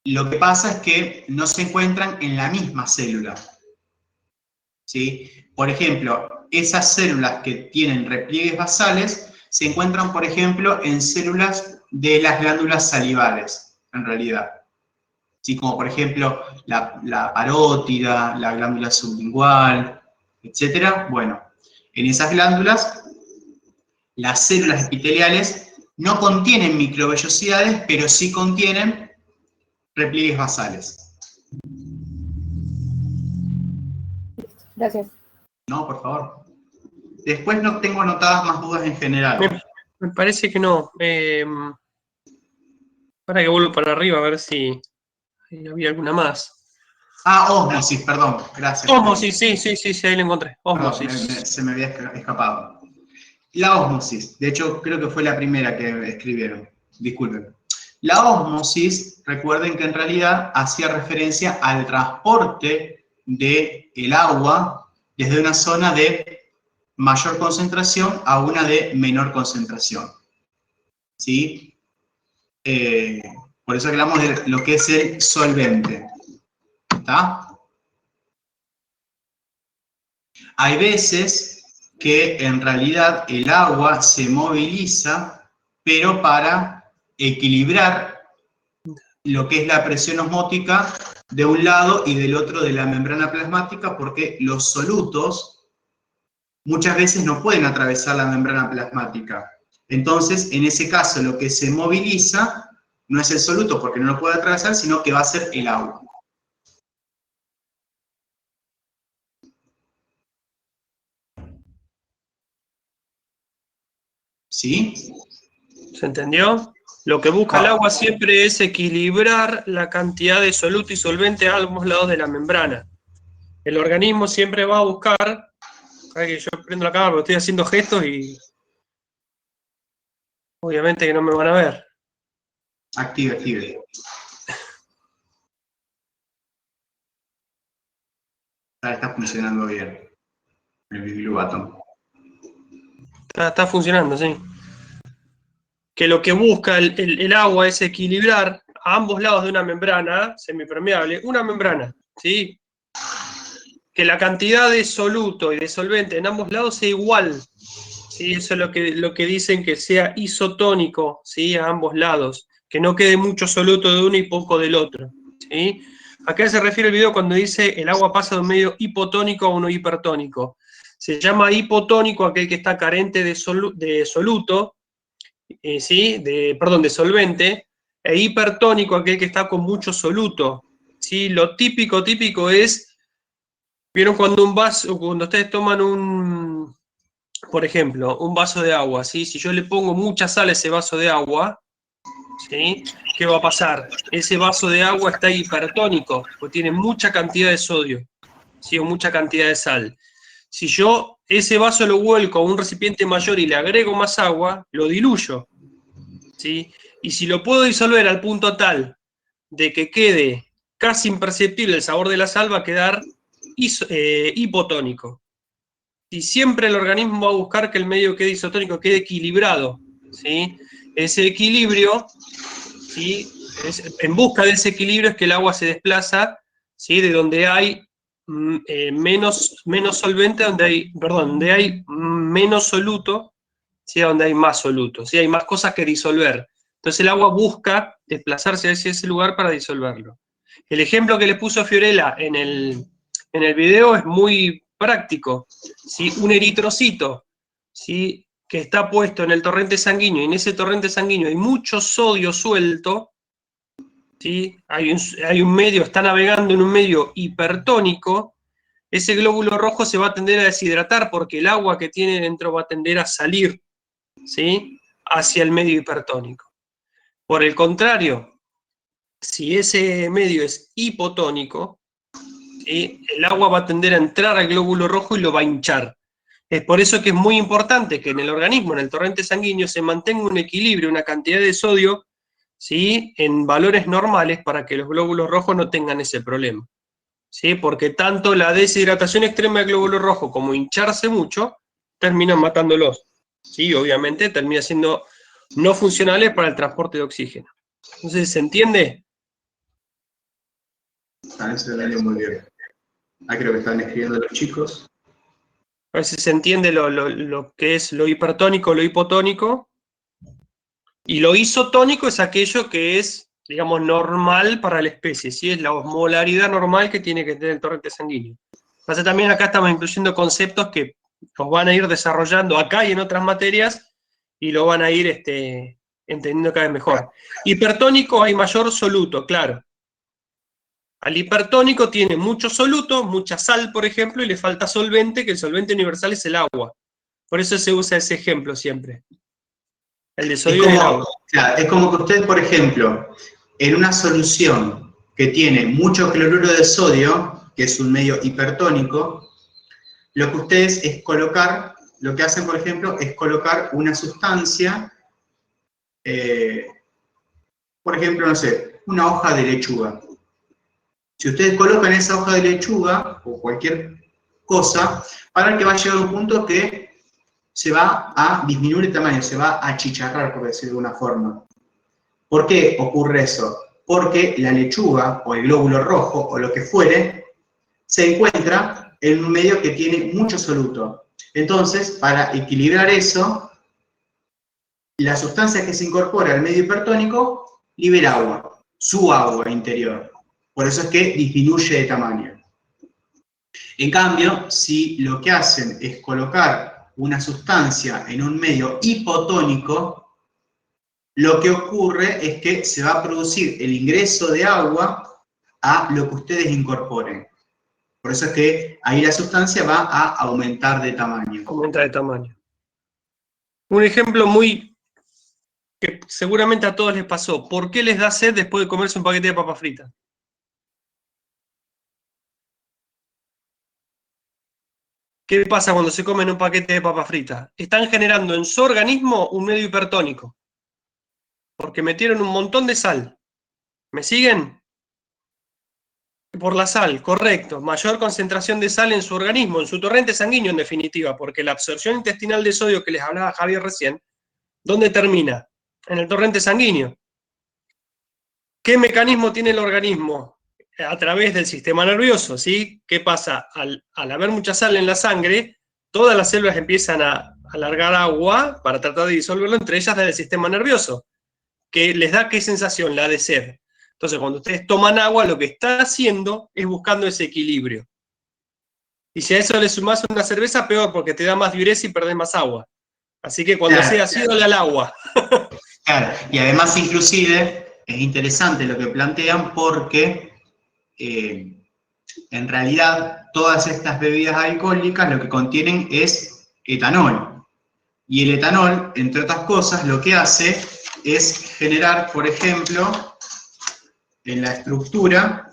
Lo que pasa es que no se encuentran en la misma célula. ¿Sí? Por ejemplo, esas células que tienen repliegues basales se encuentran, por ejemplo, en células de las glándulas salivales, en realidad. ¿Sí? Como por ejemplo la parótida, la glándula sublingual, etc. Bueno, en esas glándulas, las células epiteliales no contienen microvellosidades, pero sí contienen repliegues basales. Gracias. No, por favor. Después no tengo anotadas más dudas en general. Me parece que no. Para que vuelvo para arriba a ver si había alguna más. Ah, ósmosis, perdón. Gracias. Ósmosis, sí, ahí lo encontré. Ósmosis. Perdón, se me había escapado. La ósmosis, de hecho creo que fue la primera que escribieron. Disculpen. La ósmosis, recuerden que en realidad hacía referencia al transporte del agua desde una zona de mayor concentración a una de menor concentración. ¿Sí? Por eso hablamos de lo que es el solvente. ¿Está? Hay veces que en realidad el agua se moviliza, pero para equilibrar lo que es la presión osmótica de un lado y del otro de la membrana plasmática, porque los solutos muchas veces no pueden atravesar la membrana plasmática. Entonces, en ese caso, lo que se moviliza no es el soluto, porque no lo puede atravesar, sino que va a ser el agua. ¿Sí? ¿Se entendió? Lo que busca el agua siempre es equilibrar la cantidad de soluto y solvente a ambos lados de la membrana. El organismo siempre va a buscar, que yo prendo la cámara porque estoy haciendo gestos y obviamente que no me van a ver. Active. Está funcionando bien el Blue Está funcionando, sí. Que lo que busca el agua es equilibrar a ambos lados de una membrana semipermeable, una membrana, ¿sí? Que la cantidad de soluto y de solvente en ambos lados sea igual, ¿sí? Eso es lo que dicen, que sea isotónico, ¿sí? A ambos lados, que no quede mucho soluto de uno y poco del otro, ¿sí? ¿A qué se refiere el video cuando dice el agua pasa de un medio hipotónico a uno hipertónico? Se llama hipotónico aquel que está carente de soluto, ¿sí? De solvente, e hipertónico, aquel que está con mucho soluto, ¿sí? Lo típico es, ¿vieron cuando cuando ustedes toman por ejemplo, un vaso de agua, ¿sí? Si yo le pongo mucha sal a ese vaso de agua, ¿sí? ¿Qué va a pasar? Ese vaso de agua está hipertónico, porque tiene mucha cantidad de sodio, ¿sí? O mucha cantidad de sal. Si yo ese vaso lo vuelco a un recipiente mayor y le agrego más agua, lo diluyo, ¿sí? Y si lo puedo disolver al punto tal de que quede casi imperceptible el sabor de la sal, va a quedar hipotónico. Y siempre el organismo va a buscar que el medio quede isotónico, quede equilibrado, ¿sí? Ese equilibrio, ¿sí? En busca de ese equilibrio es que el agua se desplaza, ¿sí? De donde hay menos solvente, donde hay menos soluto, ¿sí? Donde hay más soluto, ¿sí? Hay más cosas que disolver. Entonces el agua busca desplazarse hacia ese lugar para disolverlo. El ejemplo que le puso Fiorella en el video es muy práctico, ¿sí? Un eritrocito, ¿sí? Que está puesto en el torrente sanguíneo, y en ese torrente sanguíneo hay mucho sodio suelto, ¿sí? Hay un medio, está navegando en un medio hipertónico, ese glóbulo rojo se va a tender a deshidratar porque el agua que tiene dentro va a tender a salir, ¿sí? Hacia el medio hipertónico. Por el contrario, si ese medio es hipotónico, ¿sí? El agua va a tender a entrar al glóbulo rojo y lo va a hinchar. Es por eso que es muy importante que en el organismo, en el torrente sanguíneo, se mantenga un equilibrio, una cantidad de sodio, ¿sí? En valores normales para que los glóbulos rojos no tengan ese problema, ¿sí? Porque tanto la deshidratación extrema del glóbulo rojo como hincharse mucho terminan matándolos, ¿sí? Obviamente termina siendo no funcionales para el transporte de oxígeno. Entonces, ¿se entiende? Eso lo leo muy bien. Creo que están escribiendo los chicos. A ver si se entiende lo que es lo hipertónico, lo hipotónico. Y lo isotónico es aquello que es, digamos, normal para la especie, ¿sí? Es la osmolaridad normal que tiene que tener el torrente sanguíneo. Entonces también acá estamos incluyendo conceptos que los van a ir desarrollando acá y en otras materias, y lo van a ir entendiendo cada vez mejor. Hipertónico hay mayor soluto, claro. Al hipertónico tiene mucho soluto, mucha sal, por ejemplo, y le falta solvente, que el solvente universal es el agua. Por eso se usa ese ejemplo siempre. El de sodio del agua. Claro, es como que usted, por ejemplo, en una solución que tiene mucho cloruro de sodio, que es un medio hipertónico, lo que ustedes es colocar, lo que hacen, por ejemplo, es colocar una sustancia, por ejemplo, no sé, una hoja de lechuga. Si ustedes colocan esa hoja de lechuga o cualquier cosa, para que va a llegar a un punto que se va a disminuir el tamaño, se va a achicharrar, por decirlo de alguna forma. ¿Por qué ocurre eso? Porque la lechuga o el glóbulo rojo o lo que fuere se encuentra en un medio que tiene mucho soluto. Entonces, para equilibrar eso, la sustancia que se incorpora al medio hipertónico libera agua, su agua interior. Por eso es que disminuye de tamaño. En cambio, si lo que hacen es colocar una sustancia en un medio hipotónico, lo que ocurre es que se va a producir el ingreso de agua a lo que ustedes incorporen. Por eso es que ahí la sustancia va a aumentar de tamaño. Aumenta de tamaño. Un ejemplo que seguramente a todos les pasó. ¿Por qué les da sed después de comerse un paquete de papas fritas? ¿Qué pasa cuando se comen un paquete de papas fritas? Están generando en su organismo un medio hipertónico, porque metieron un montón de sal. ¿Me siguen? Por la sal, correcto. Mayor concentración de sal en su organismo, en su torrente sanguíneo en definitiva, porque la absorción intestinal de sodio que les hablaba Javier recién, ¿dónde termina? En el torrente sanguíneo. ¿Qué mecanismo tiene el organismo? A través del sistema nervioso, ¿sí? ¿Qué pasa? Al haber mucha sal en la sangre, todas las células empiezan a alargar agua para tratar de disolverlo, entre ellas del sistema nervioso, que les da ¿qué sensación? La de sed. Entonces, cuando ustedes toman agua, lo que está haciendo es buscando ese equilibrio. Y si a eso le sumás una cerveza, peor, porque te da más diuresis y perdés más agua. Así que cuando Claro. sea así, dale al agua. Claro, y además inclusive es interesante lo que plantean porque en realidad todas estas bebidas alcohólicas lo que contienen es etanol. Y el etanol, entre otras cosas, lo que hace es generar, por ejemplo, en la estructura,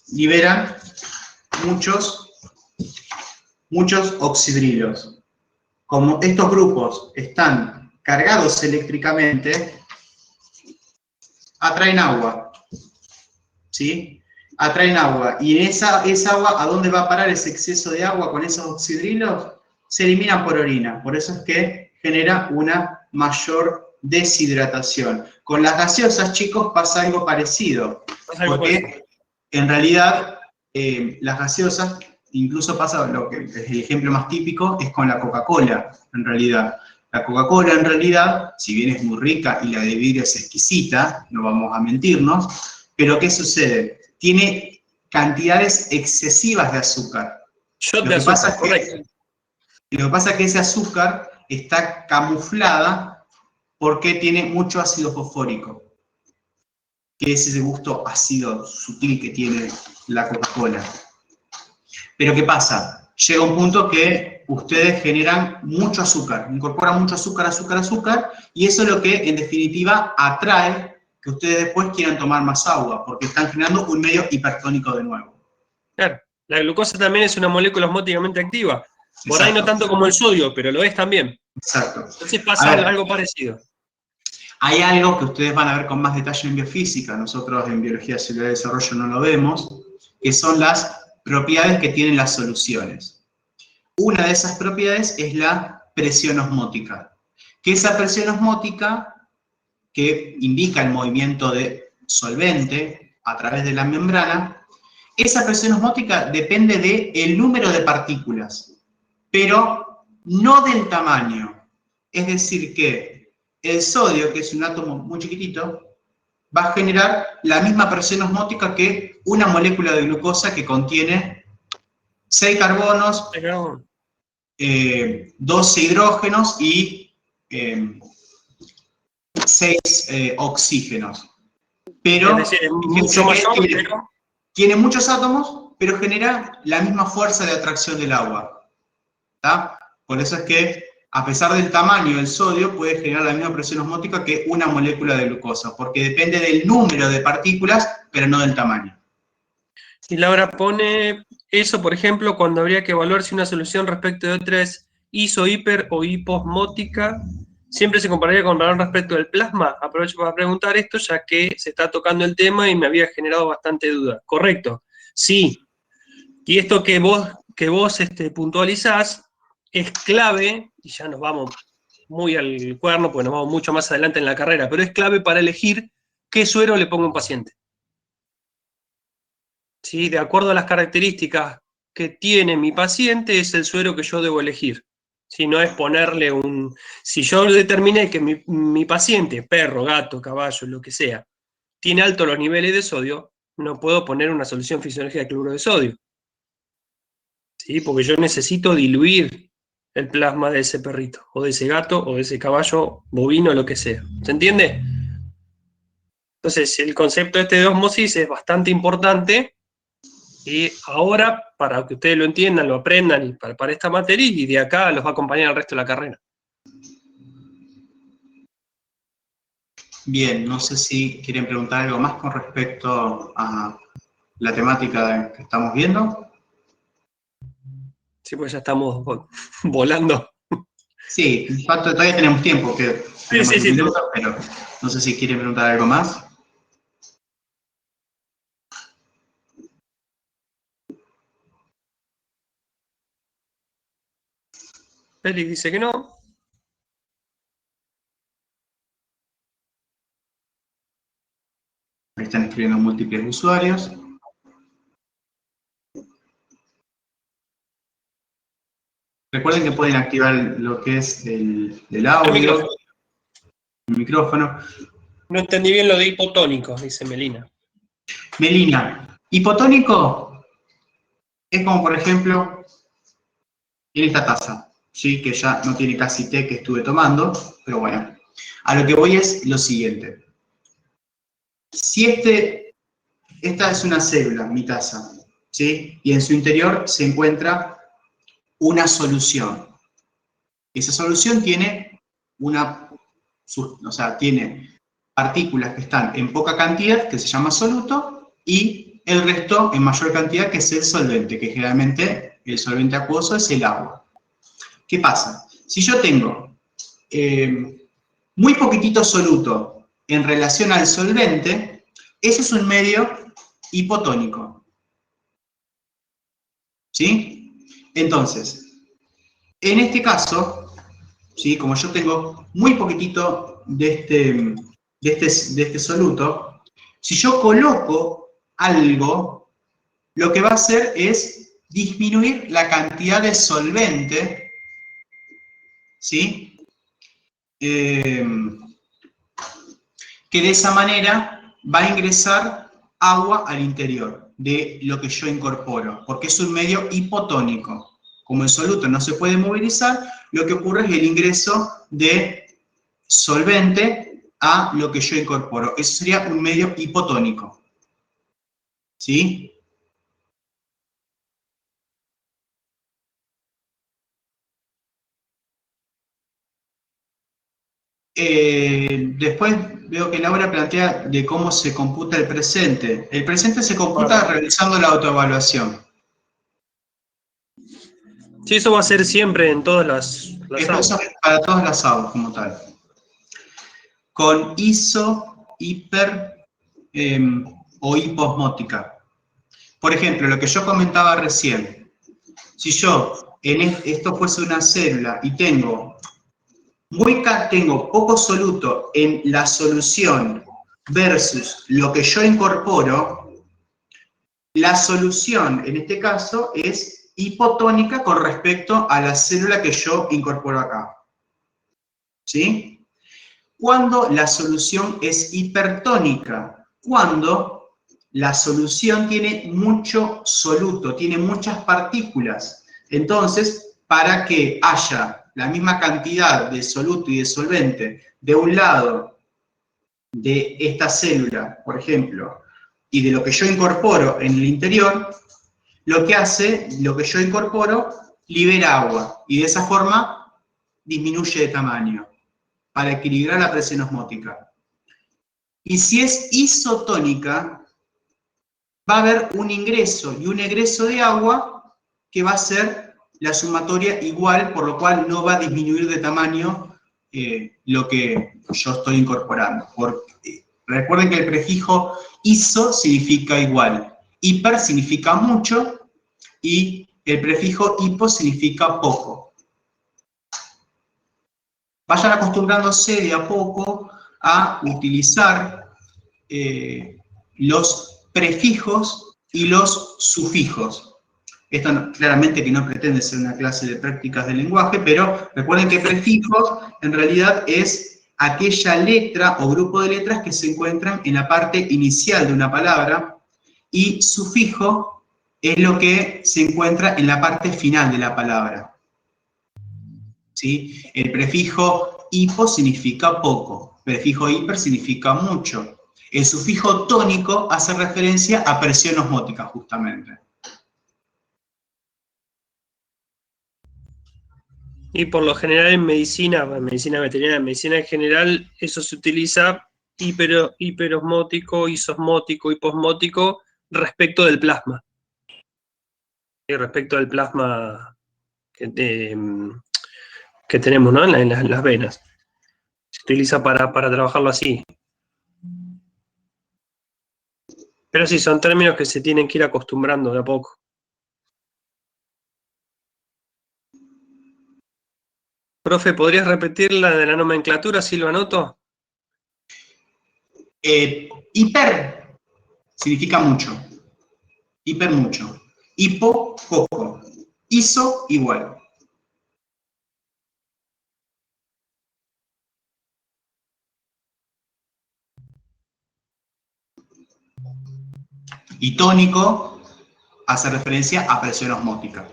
libera muchos oxidrilos. Como estos grupos están cargados eléctricamente, atraen agua, ¿sí? Atraen agua. Y esa agua, ¿a dónde va a parar ese exceso de agua con esos oxidrilos? Se eliminan por orina. Por eso es que genera una mayor deshidratación. Con las gaseosas, chicos, pasa algo parecido. Porque en realidad las gaseosas, incluso pasa lo que es el ejemplo más típico, es con la Coca-Cola, en realidad. La Coca-Cola, en realidad, si bien es muy rica y la de vidrio es exquisita, no vamos a mentirnos, pero ¿qué sucede? Tiene cantidades excesivas de azúcar. Shot de azúcar, correcto. Lo que pasa es que ese azúcar está camuflada porque tiene mucho ácido fosfórico, que es ese gusto ácido sutil que tiene la Coca-Cola. Pero ¿qué pasa? Llega un punto que ustedes generan mucho azúcar, incorporan mucho azúcar, y eso es lo que en definitiva atrae que ustedes después quieran tomar más agua, porque están generando un medio hipertónico de nuevo. Claro, la glucosa también es una molécula osmóticamente activa. Por ahí no Exacto. tanto como el sodio, pero lo es también. Exacto. Entonces pasa algo parecido. Hay algo que ustedes van a ver con más detalle en biofísica, nosotros en biología celular de desarrollo no lo vemos, que son las propiedades que tienen las soluciones. Una de esas propiedades es la presión osmótica, que esa presión osmótica, que indica el movimiento de solvente a través de la membrana, esa presión osmótica depende del número de partículas, pero no del tamaño. Es decir que el sodio, que es un átomo muy chiquitito, va a generar la misma presión osmótica que una molécula de glucosa que contiene 6 carbonos, 12 hidrógenos y 6 oxígenos. Pero, es decir, mucho mayor, pero tiene muchos átomos, pero genera la misma fuerza de atracción del agua. ¿Tá? Por eso es que, a pesar del tamaño del sodio, puede generar la misma presión osmótica que una molécula de glucosa, porque depende del número de partículas, pero no del tamaño. Y Laura pone eso, por ejemplo, cuando habría que evaluar si una solución respecto de otra es iso, hiper o hiposmótica, siempre se compararía con valor respecto del plasma. Aprovecho para preguntar esto, ya que se está tocando el tema y me había generado bastante duda. Correcto, sí. Y esto que vos puntualizás es clave, y ya nos vamos muy al cuerno, porque nos vamos mucho más adelante en la carrera, pero es clave para elegir qué suero le pongo a un paciente. ¿Sí? De acuerdo a las características que tiene mi paciente, es el suero que yo debo elegir. Si no es ponerle un... Si yo determiné que mi paciente, perro, gato, caballo, lo que sea, tiene altos los niveles de sodio, no puedo poner una solución fisiológica de cloruro de sodio. ¿Sí? Porque yo necesito diluir el plasma de ese perrito, o de ese gato, o de ese caballo, bovino, lo que sea. ¿Se entiende? Entonces, el concepto de osmosis es bastante importante. Y ahora, para que ustedes lo entiendan, lo aprendan y para esta materia, y de acá los va a acompañar el resto de la carrera. Bien, no sé si quieren preguntar algo más con respecto a la temática que estamos viendo. Sí, pues ya estamos volando. Sí, todavía tenemos tiempo, que tenemos Sí. minutos, pero no sé si quieren preguntar algo más. Félix dice que no. Ahí están escribiendo múltiples usuarios. Recuerden que pueden activar lo que es el audio, el micrófono. No entendí bien lo de hipotónico, dice Melina. Melina, hipotónico es como, por ejemplo, en esta taza. ¿sí? Que ya no tiene casi té que estuve tomando, pero bueno. A lo que voy es lo siguiente. Si esta es una célula, mi taza, ¿sí? Y en su interior se encuentra una solución. Esa solución tiene tiene partículas que están en poca cantidad, que se llama soluto, y el resto en mayor cantidad, que es el solvente, que generalmente el solvente acuoso es el agua. ¿Qué pasa? Si yo tengo muy poquitito soluto en relación al solvente, eso es un medio hipotónico. ¿Sí? Entonces, en este caso, ¿sí? Como yo tengo muy poquitito de este soluto, si yo coloco algo, lo que va a hacer es disminuir la cantidad de solvente, ¿sí? Que de esa manera va a ingresar agua al interior de lo que yo incorporo, porque es un medio hipotónico. Como el soluto no se puede movilizar, lo que ocurre es el ingreso de solvente a lo que yo incorporo. Eso sería un medio hipotónico. ¿Sí? Después veo que Laura plantea de cómo se computa el presente. El presente se computa realizando la autoevaluación. Sí, eso va a ser siempre en todas las Eso aulas. es para todas las aulas como tal. Con iso, hiper o hiposmótica. Por ejemplo, lo que yo comentaba recién. Si yo esto fuese una célula y tengo poco soluto en la solución versus lo que yo incorporo, la solución en este caso es hipotónica con respecto a la célula que yo incorporo acá. ¿Sí? Cuando la solución es hipertónica, cuando la solución tiene mucho soluto, tiene muchas partículas. Entonces, para que haya la misma cantidad de soluto y de solvente de un lado de esta célula, por ejemplo, y de lo que yo incorporo en el interior, lo que yo incorporo, libera agua y de esa forma disminuye de tamaño para equilibrar la presión osmótica. Y si es isotónica, va a haber un ingreso y un egreso de agua que va a ser la sumatoria igual, por lo cual no va a disminuir de tamaño lo que yo estoy incorporando. Recuerden que el prefijo iso significa igual, hiper significa mucho y el prefijo hipo significa poco. Vayan acostumbrándose de a poco a utilizar los prefijos y los sufijos. Esto claramente que no pretende ser una clase de prácticas del lenguaje, pero recuerden que prefijos en realidad es aquella letra o grupo de letras que se encuentran en la parte inicial de una palabra, y sufijo es lo que se encuentra en la parte final de la palabra. ¿Sí? El prefijo hipo significa poco, el prefijo hiper significa mucho. El sufijo tónico hace referencia a presión osmótica, justamente. Y por lo general en medicina veterinaria, en medicina en general, eso se utiliza hiperosmótico, isosmótico, hiposmótico respecto del plasma. Y respecto del plasma que tenemos, ¿no? en las venas. Se utiliza para trabajarlo así. Pero sí, son términos que se tienen que ir acostumbrando de a poco. Profe, ¿podrías repetir la de la nomenclatura si lo anoto? Hiper significa mucho. Hiper mucho. Hipo, poco. Iso, igual. Y tónico hace referencia a presión osmótica.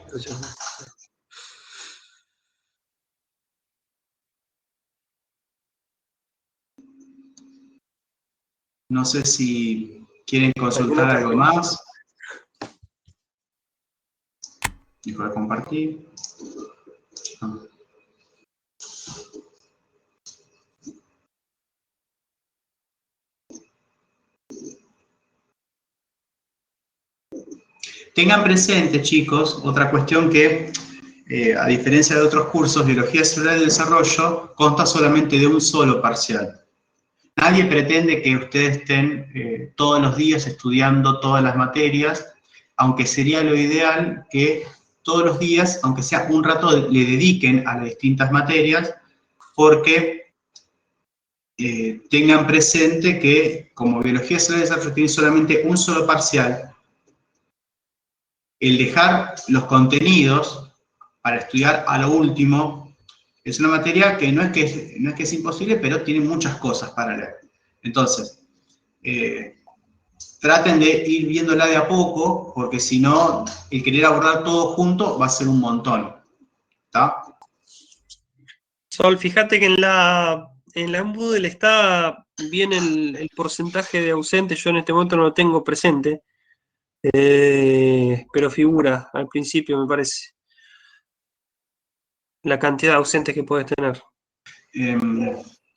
No sé si quieren consultar algo más. Dejo de compartir. No. Tengan presente, chicos, otra cuestión que, a diferencia de otros cursos, Biología Celular y Desarrollo consta solamente de un solo parcial. Nadie pretende que ustedes estén todos los días estudiando todas las materias, aunque sería lo ideal que todos los días, aunque sea un rato, le dediquen a las distintas materias, porque tengan presente que, como Biología Celular y Desarrollo tiene solamente un solo parcial, el dejar los contenidos para estudiar a lo último es una materia que no es que es imposible, pero tiene muchas cosas para leer. Entonces, traten de ir viéndola de a poco, porque si no, el querer abordar todo junto va a ser un montón. ¿Está? Sol, fíjate que en la Moodle está bien el porcentaje de ausentes. Yo en este momento no lo tengo presente. Pero figura al principio, me parece, la cantidad de ausentes que puedes tener.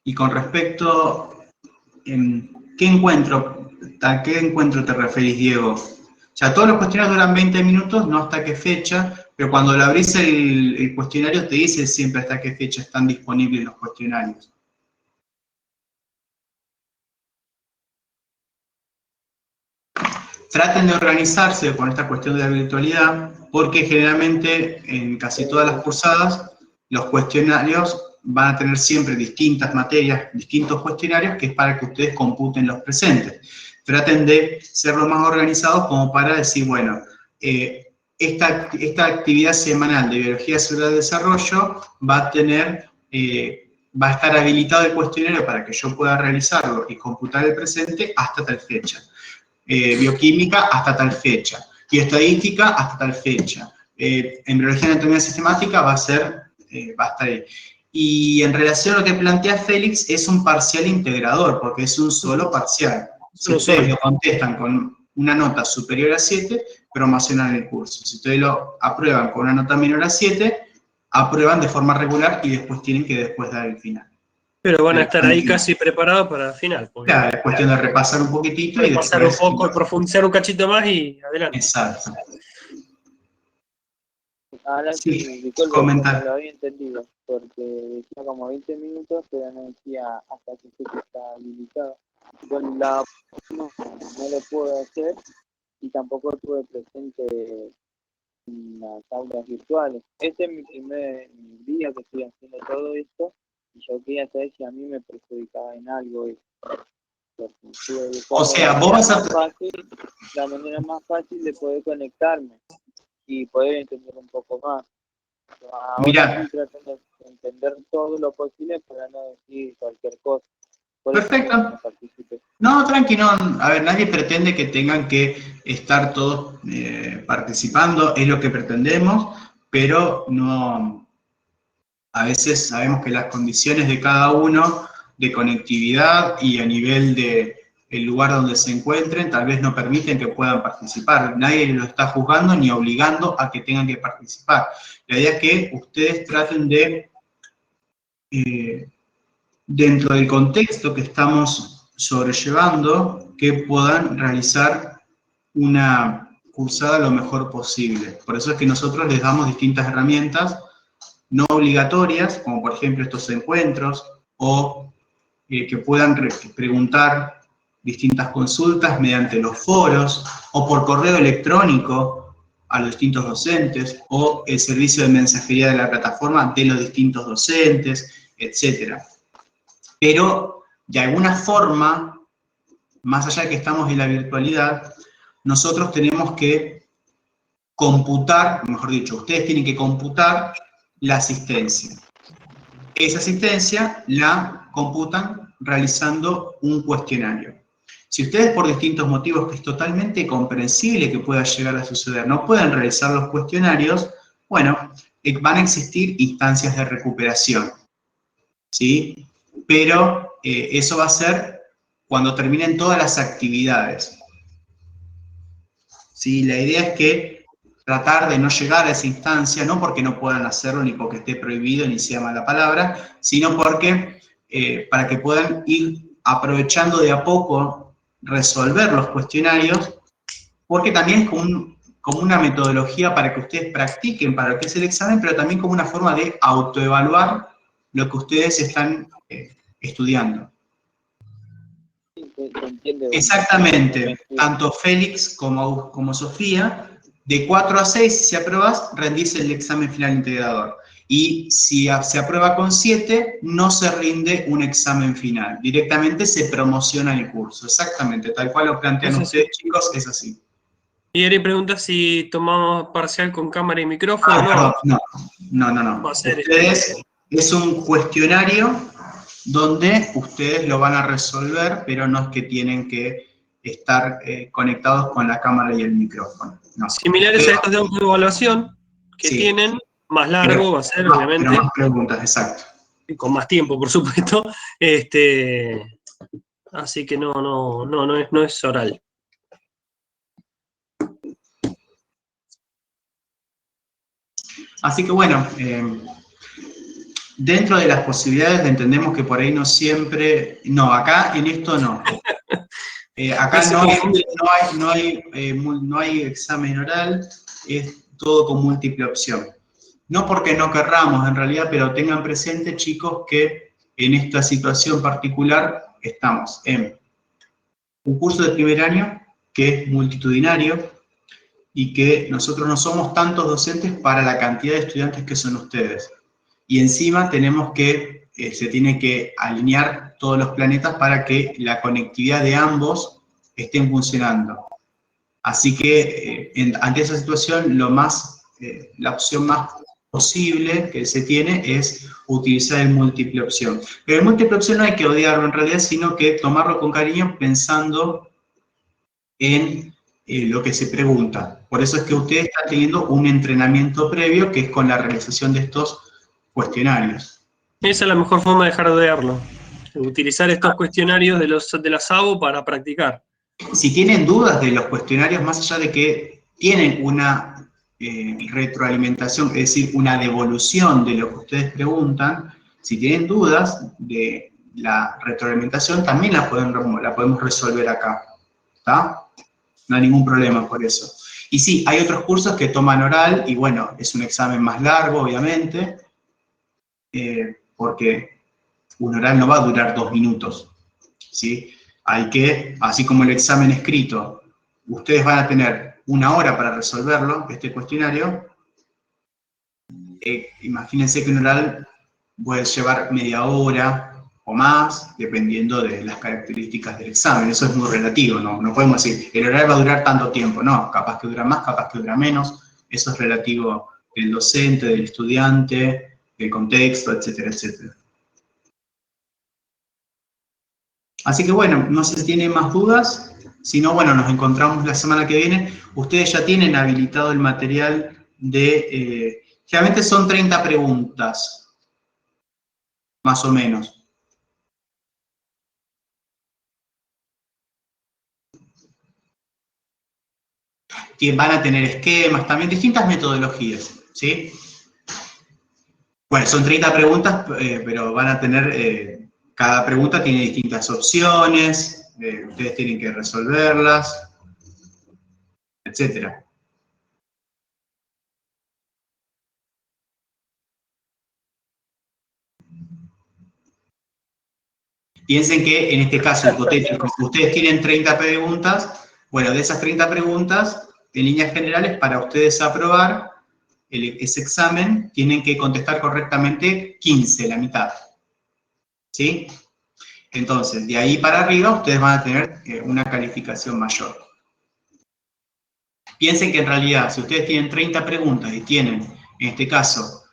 Y con respecto, ¿a qué encuentro te referís, Diego? O sea, todos los cuestionarios duran 20 minutos, no hasta qué fecha, pero cuando le abrís el cuestionario te dice siempre hasta qué fecha están disponibles los cuestionarios. Traten de organizarse con esta cuestión de la virtualidad, porque generalmente en casi todas las cursadas los cuestionarios van a tener siempre distintas materias, distintos cuestionarios, que es para que ustedes computen los presentes. Traten de ser lo más organizados como para decir, bueno, esta actividad semanal de Biología Celular de Desarrollo va a estar habilitado el cuestionario para que yo pueda realizarlo y computar el presente hasta tal fecha. Bioquímica hasta tal fecha, bioestadística hasta tal fecha, en biología anatomía sistemática va a estar ahí. Y en relación a lo que plantea Félix, es un parcial integrador, porque es un solo parcial. Si ustedes lo contestan con una nota superior a 7, promocionan el curso. Si ustedes lo aprueban con una nota menor a 7, aprueban de forma regular y después tienen que dar el final. Pero van a estar ahí casi preparados para el final. Claro, es cuestión de repasar un poquitito y repasar después... un poco, profundizar un cachito más y adelante. Exacto. Ahora Sí, disculpe, comentar. no lo había entendido, porque decía como 20 minutos, pero no decía hasta que se está habilitado. Con la no lo puedo hacer y tampoco tuve presente en las aulas virtuales. Este es mi primer día que estoy haciendo todo esto y yo quería saber si a mí me perjudicaba en algo esto. O sea, vos vas a... La manera más fácil de poder conectarme y poder entender un poco más. Ahora Mirá. estoy tratando de entender todo lo posible para no decir cualquier cosa. Perfecto. No, tranqui, no. A ver, nadie pretende que tengan que estar todos participando, es lo que pretendemos, pero no... A veces sabemos que las condiciones de cada uno, de conectividad y a nivel de el lugar donde se encuentren, tal vez no permiten que puedan participar. Nadie lo está juzgando ni obligando a que tengan que participar. La idea es que ustedes traten de, dentro del contexto que estamos sobrellevando, que puedan realizar una cursada lo mejor posible. Por eso es que nosotros les damos distintas herramientas no obligatorias, como por ejemplo estos encuentros, o que puedan preguntar distintas consultas mediante los foros, o por correo electrónico a los distintos docentes, o el servicio de mensajería de la plataforma de los distintos docentes, etc. Pero, de alguna forma, más allá de que estamos en la virtualidad, nosotros tenemos que computar, mejor dicho, ustedes tienen que computar la asistencia. Esa asistencia la computan realizando un cuestionario. Si ustedes por distintos motivos, que es totalmente comprensible que pueda llegar a suceder, no pueden realizar los cuestionarios, bueno, van a existir instancias de recuperación, ¿sí? Pero eso va a ser cuando terminen todas las actividades. ¿Sí? La idea es que tratar de no llegar a esa instancia, no porque no puedan hacerlo, ni porque esté prohibido, ni sea mala palabra, sino porque para que puedan ir aprovechando de a poco resolver los cuestionarios, porque también es como una metodología para que ustedes practiquen para lo que es el examen, pero también como una forma de autoevaluar lo que ustedes están estudiando. Se entiende. Exactamente, tanto Félix como Sofía, de 4 a 6, si aprobás, rendís el examen final integrador. Y si se aprueba con 7, no se rinde un examen final. Directamente se promociona el curso. Exactamente, tal cual lo plantean ustedes, chicos, es así. Y Eri pregunta si tomamos parcial con cámara y micrófono. No. Va a ser Ustedes, es un cuestionario donde ustedes lo van a resolver, pero no es que tienen que estar conectados con la cámara y el micrófono. No. Similares a estos de autoevaluación que sí, tienen, más largo va a ser, pero obviamente. más preguntas, exacto. Y con más tiempo, por supuesto. Así que no es oral. Así que bueno, dentro de las posibilidades entendemos que por ahí no siempre, no, acá en esto no. Acá no hay examen oral, es todo con múltiple opción. No porque no querramos en realidad, pero tengan presente, chicos, que en esta situación particular estamos en un curso de primer año que es multitudinario y que nosotros no somos tantos docentes para la cantidad de estudiantes que son ustedes. Y encima tenemos que, se tiene que alinear todos los planetas para que la conectividad de ambos estén funcionando. Así que ante esa situación, la opción más posible que se tiene es utilizar el múltiple opción. Pero el múltiple opción no hay que odiarlo en realidad, sino que tomarlo con cariño pensando en lo que se pregunta. Por eso es que ustedes están teniendo un entrenamiento previo que es con la realización de estos cuestionarios. Esa es la mejor forma de dejar de odiarlo. Utilizar estos cuestionarios de la SABO para practicar. Si tienen dudas de los cuestionarios, más allá de que tienen una retroalimentación, es decir, una devolución de lo que ustedes preguntan, si tienen dudas de la retroalimentación, también la podemos resolver acá. ¿Está? No hay ningún problema por eso. Y sí, hay otros cursos que toman oral, y bueno, es un examen más largo, obviamente, porque un oral no va a durar 2 minutos, ¿sí? Hay que, así como el examen escrito, ustedes van a tener 1 hora para resolverlo, este cuestionario. Imagínense que un oral puede llevar media hora o más, dependiendo de las características del examen. Eso es muy relativo, no podemos decir, el oral va a durar tanto tiempo, no, capaz que dura más, capaz que dura menos. Eso es relativo del docente, del estudiante, del contexto, etcétera, etcétera. Así que bueno, no sé si tienen más dudas, si no, bueno, nos encontramos la semana que viene. Ustedes ya tienen habilitado el material de, generalmente son 30 preguntas, más o menos. Que van a tener esquemas, también distintas metodologías, ¿sí? Bueno, son 30 preguntas, pero van a tener, cada pregunta tiene distintas opciones, ustedes tienen que resolverlas, etcétera. Piensen que en este caso hipotético, ustedes tienen 30 preguntas, bueno, de esas 30 preguntas, en líneas generales, para ustedes aprobar ese examen, tienen que contestar correctamente 15, la mitad. ¿Sí? Entonces, de ahí para arriba, ustedes van a tener una calificación mayor. Piensen que en realidad, si ustedes tienen 30 preguntas y tienen, en este caso,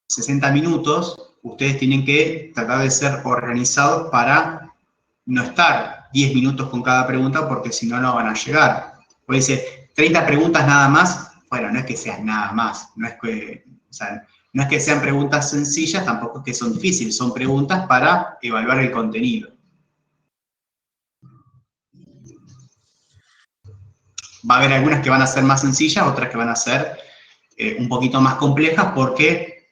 60 minutos, ustedes tienen que tratar de ser organizados para no estar 10 minutos con cada pregunta, porque si no, no van a llegar. Puede ser 30 preguntas nada más, bueno, no es que sean nada más, no es que, o sea, no es que sean preguntas sencillas, tampoco es que son difíciles, son preguntas para evaluar el contenido. va a haber algunas que van a ser más sencillas, otras que van a ser un poquito más complejas, porque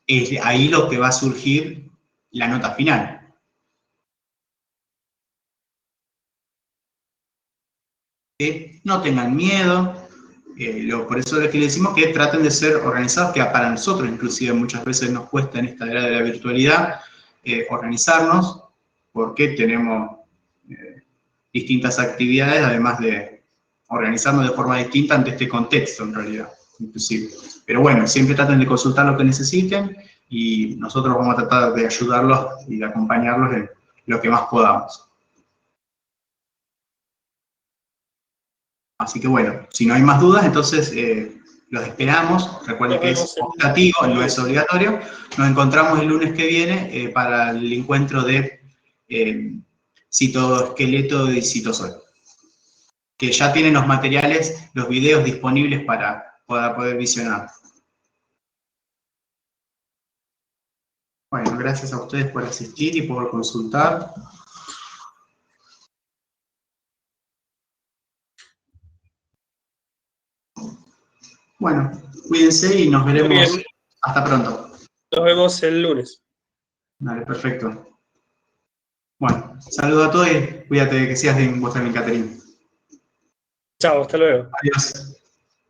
es ahí lo que va a surgir la nota final. No tengan miedo, por eso es que les decimos que traten de ser organizados, que para nosotros inclusive muchas veces nos cuesta en esta era de la virtualidad organizarnos, porque tenemos distintas actividades, además de organizarnos de forma distinta ante este contexto en realidad, inclusive. Pero bueno, siempre traten de consultar lo que necesiten y nosotros vamos a tratar de ayudarlos y de acompañarlos en lo que más podamos. Así que bueno, si no hay más dudas, entonces los esperamos. Recuerden que es optativo, no es obligatorio. Nos encontramos el lunes que viene para el encuentro de citoesqueleto y citosol, que ya tienen los materiales, los videos disponibles para poder visionar. Bueno, gracias a ustedes por asistir y por consultar. Bueno, cuídense y nos veremos. Hasta pronto. Nos vemos el lunes. Vale, perfecto. Bueno, saludo a todos y cuídate que seas bien, vos también, Caterina. Chao, hasta luego. Adiós.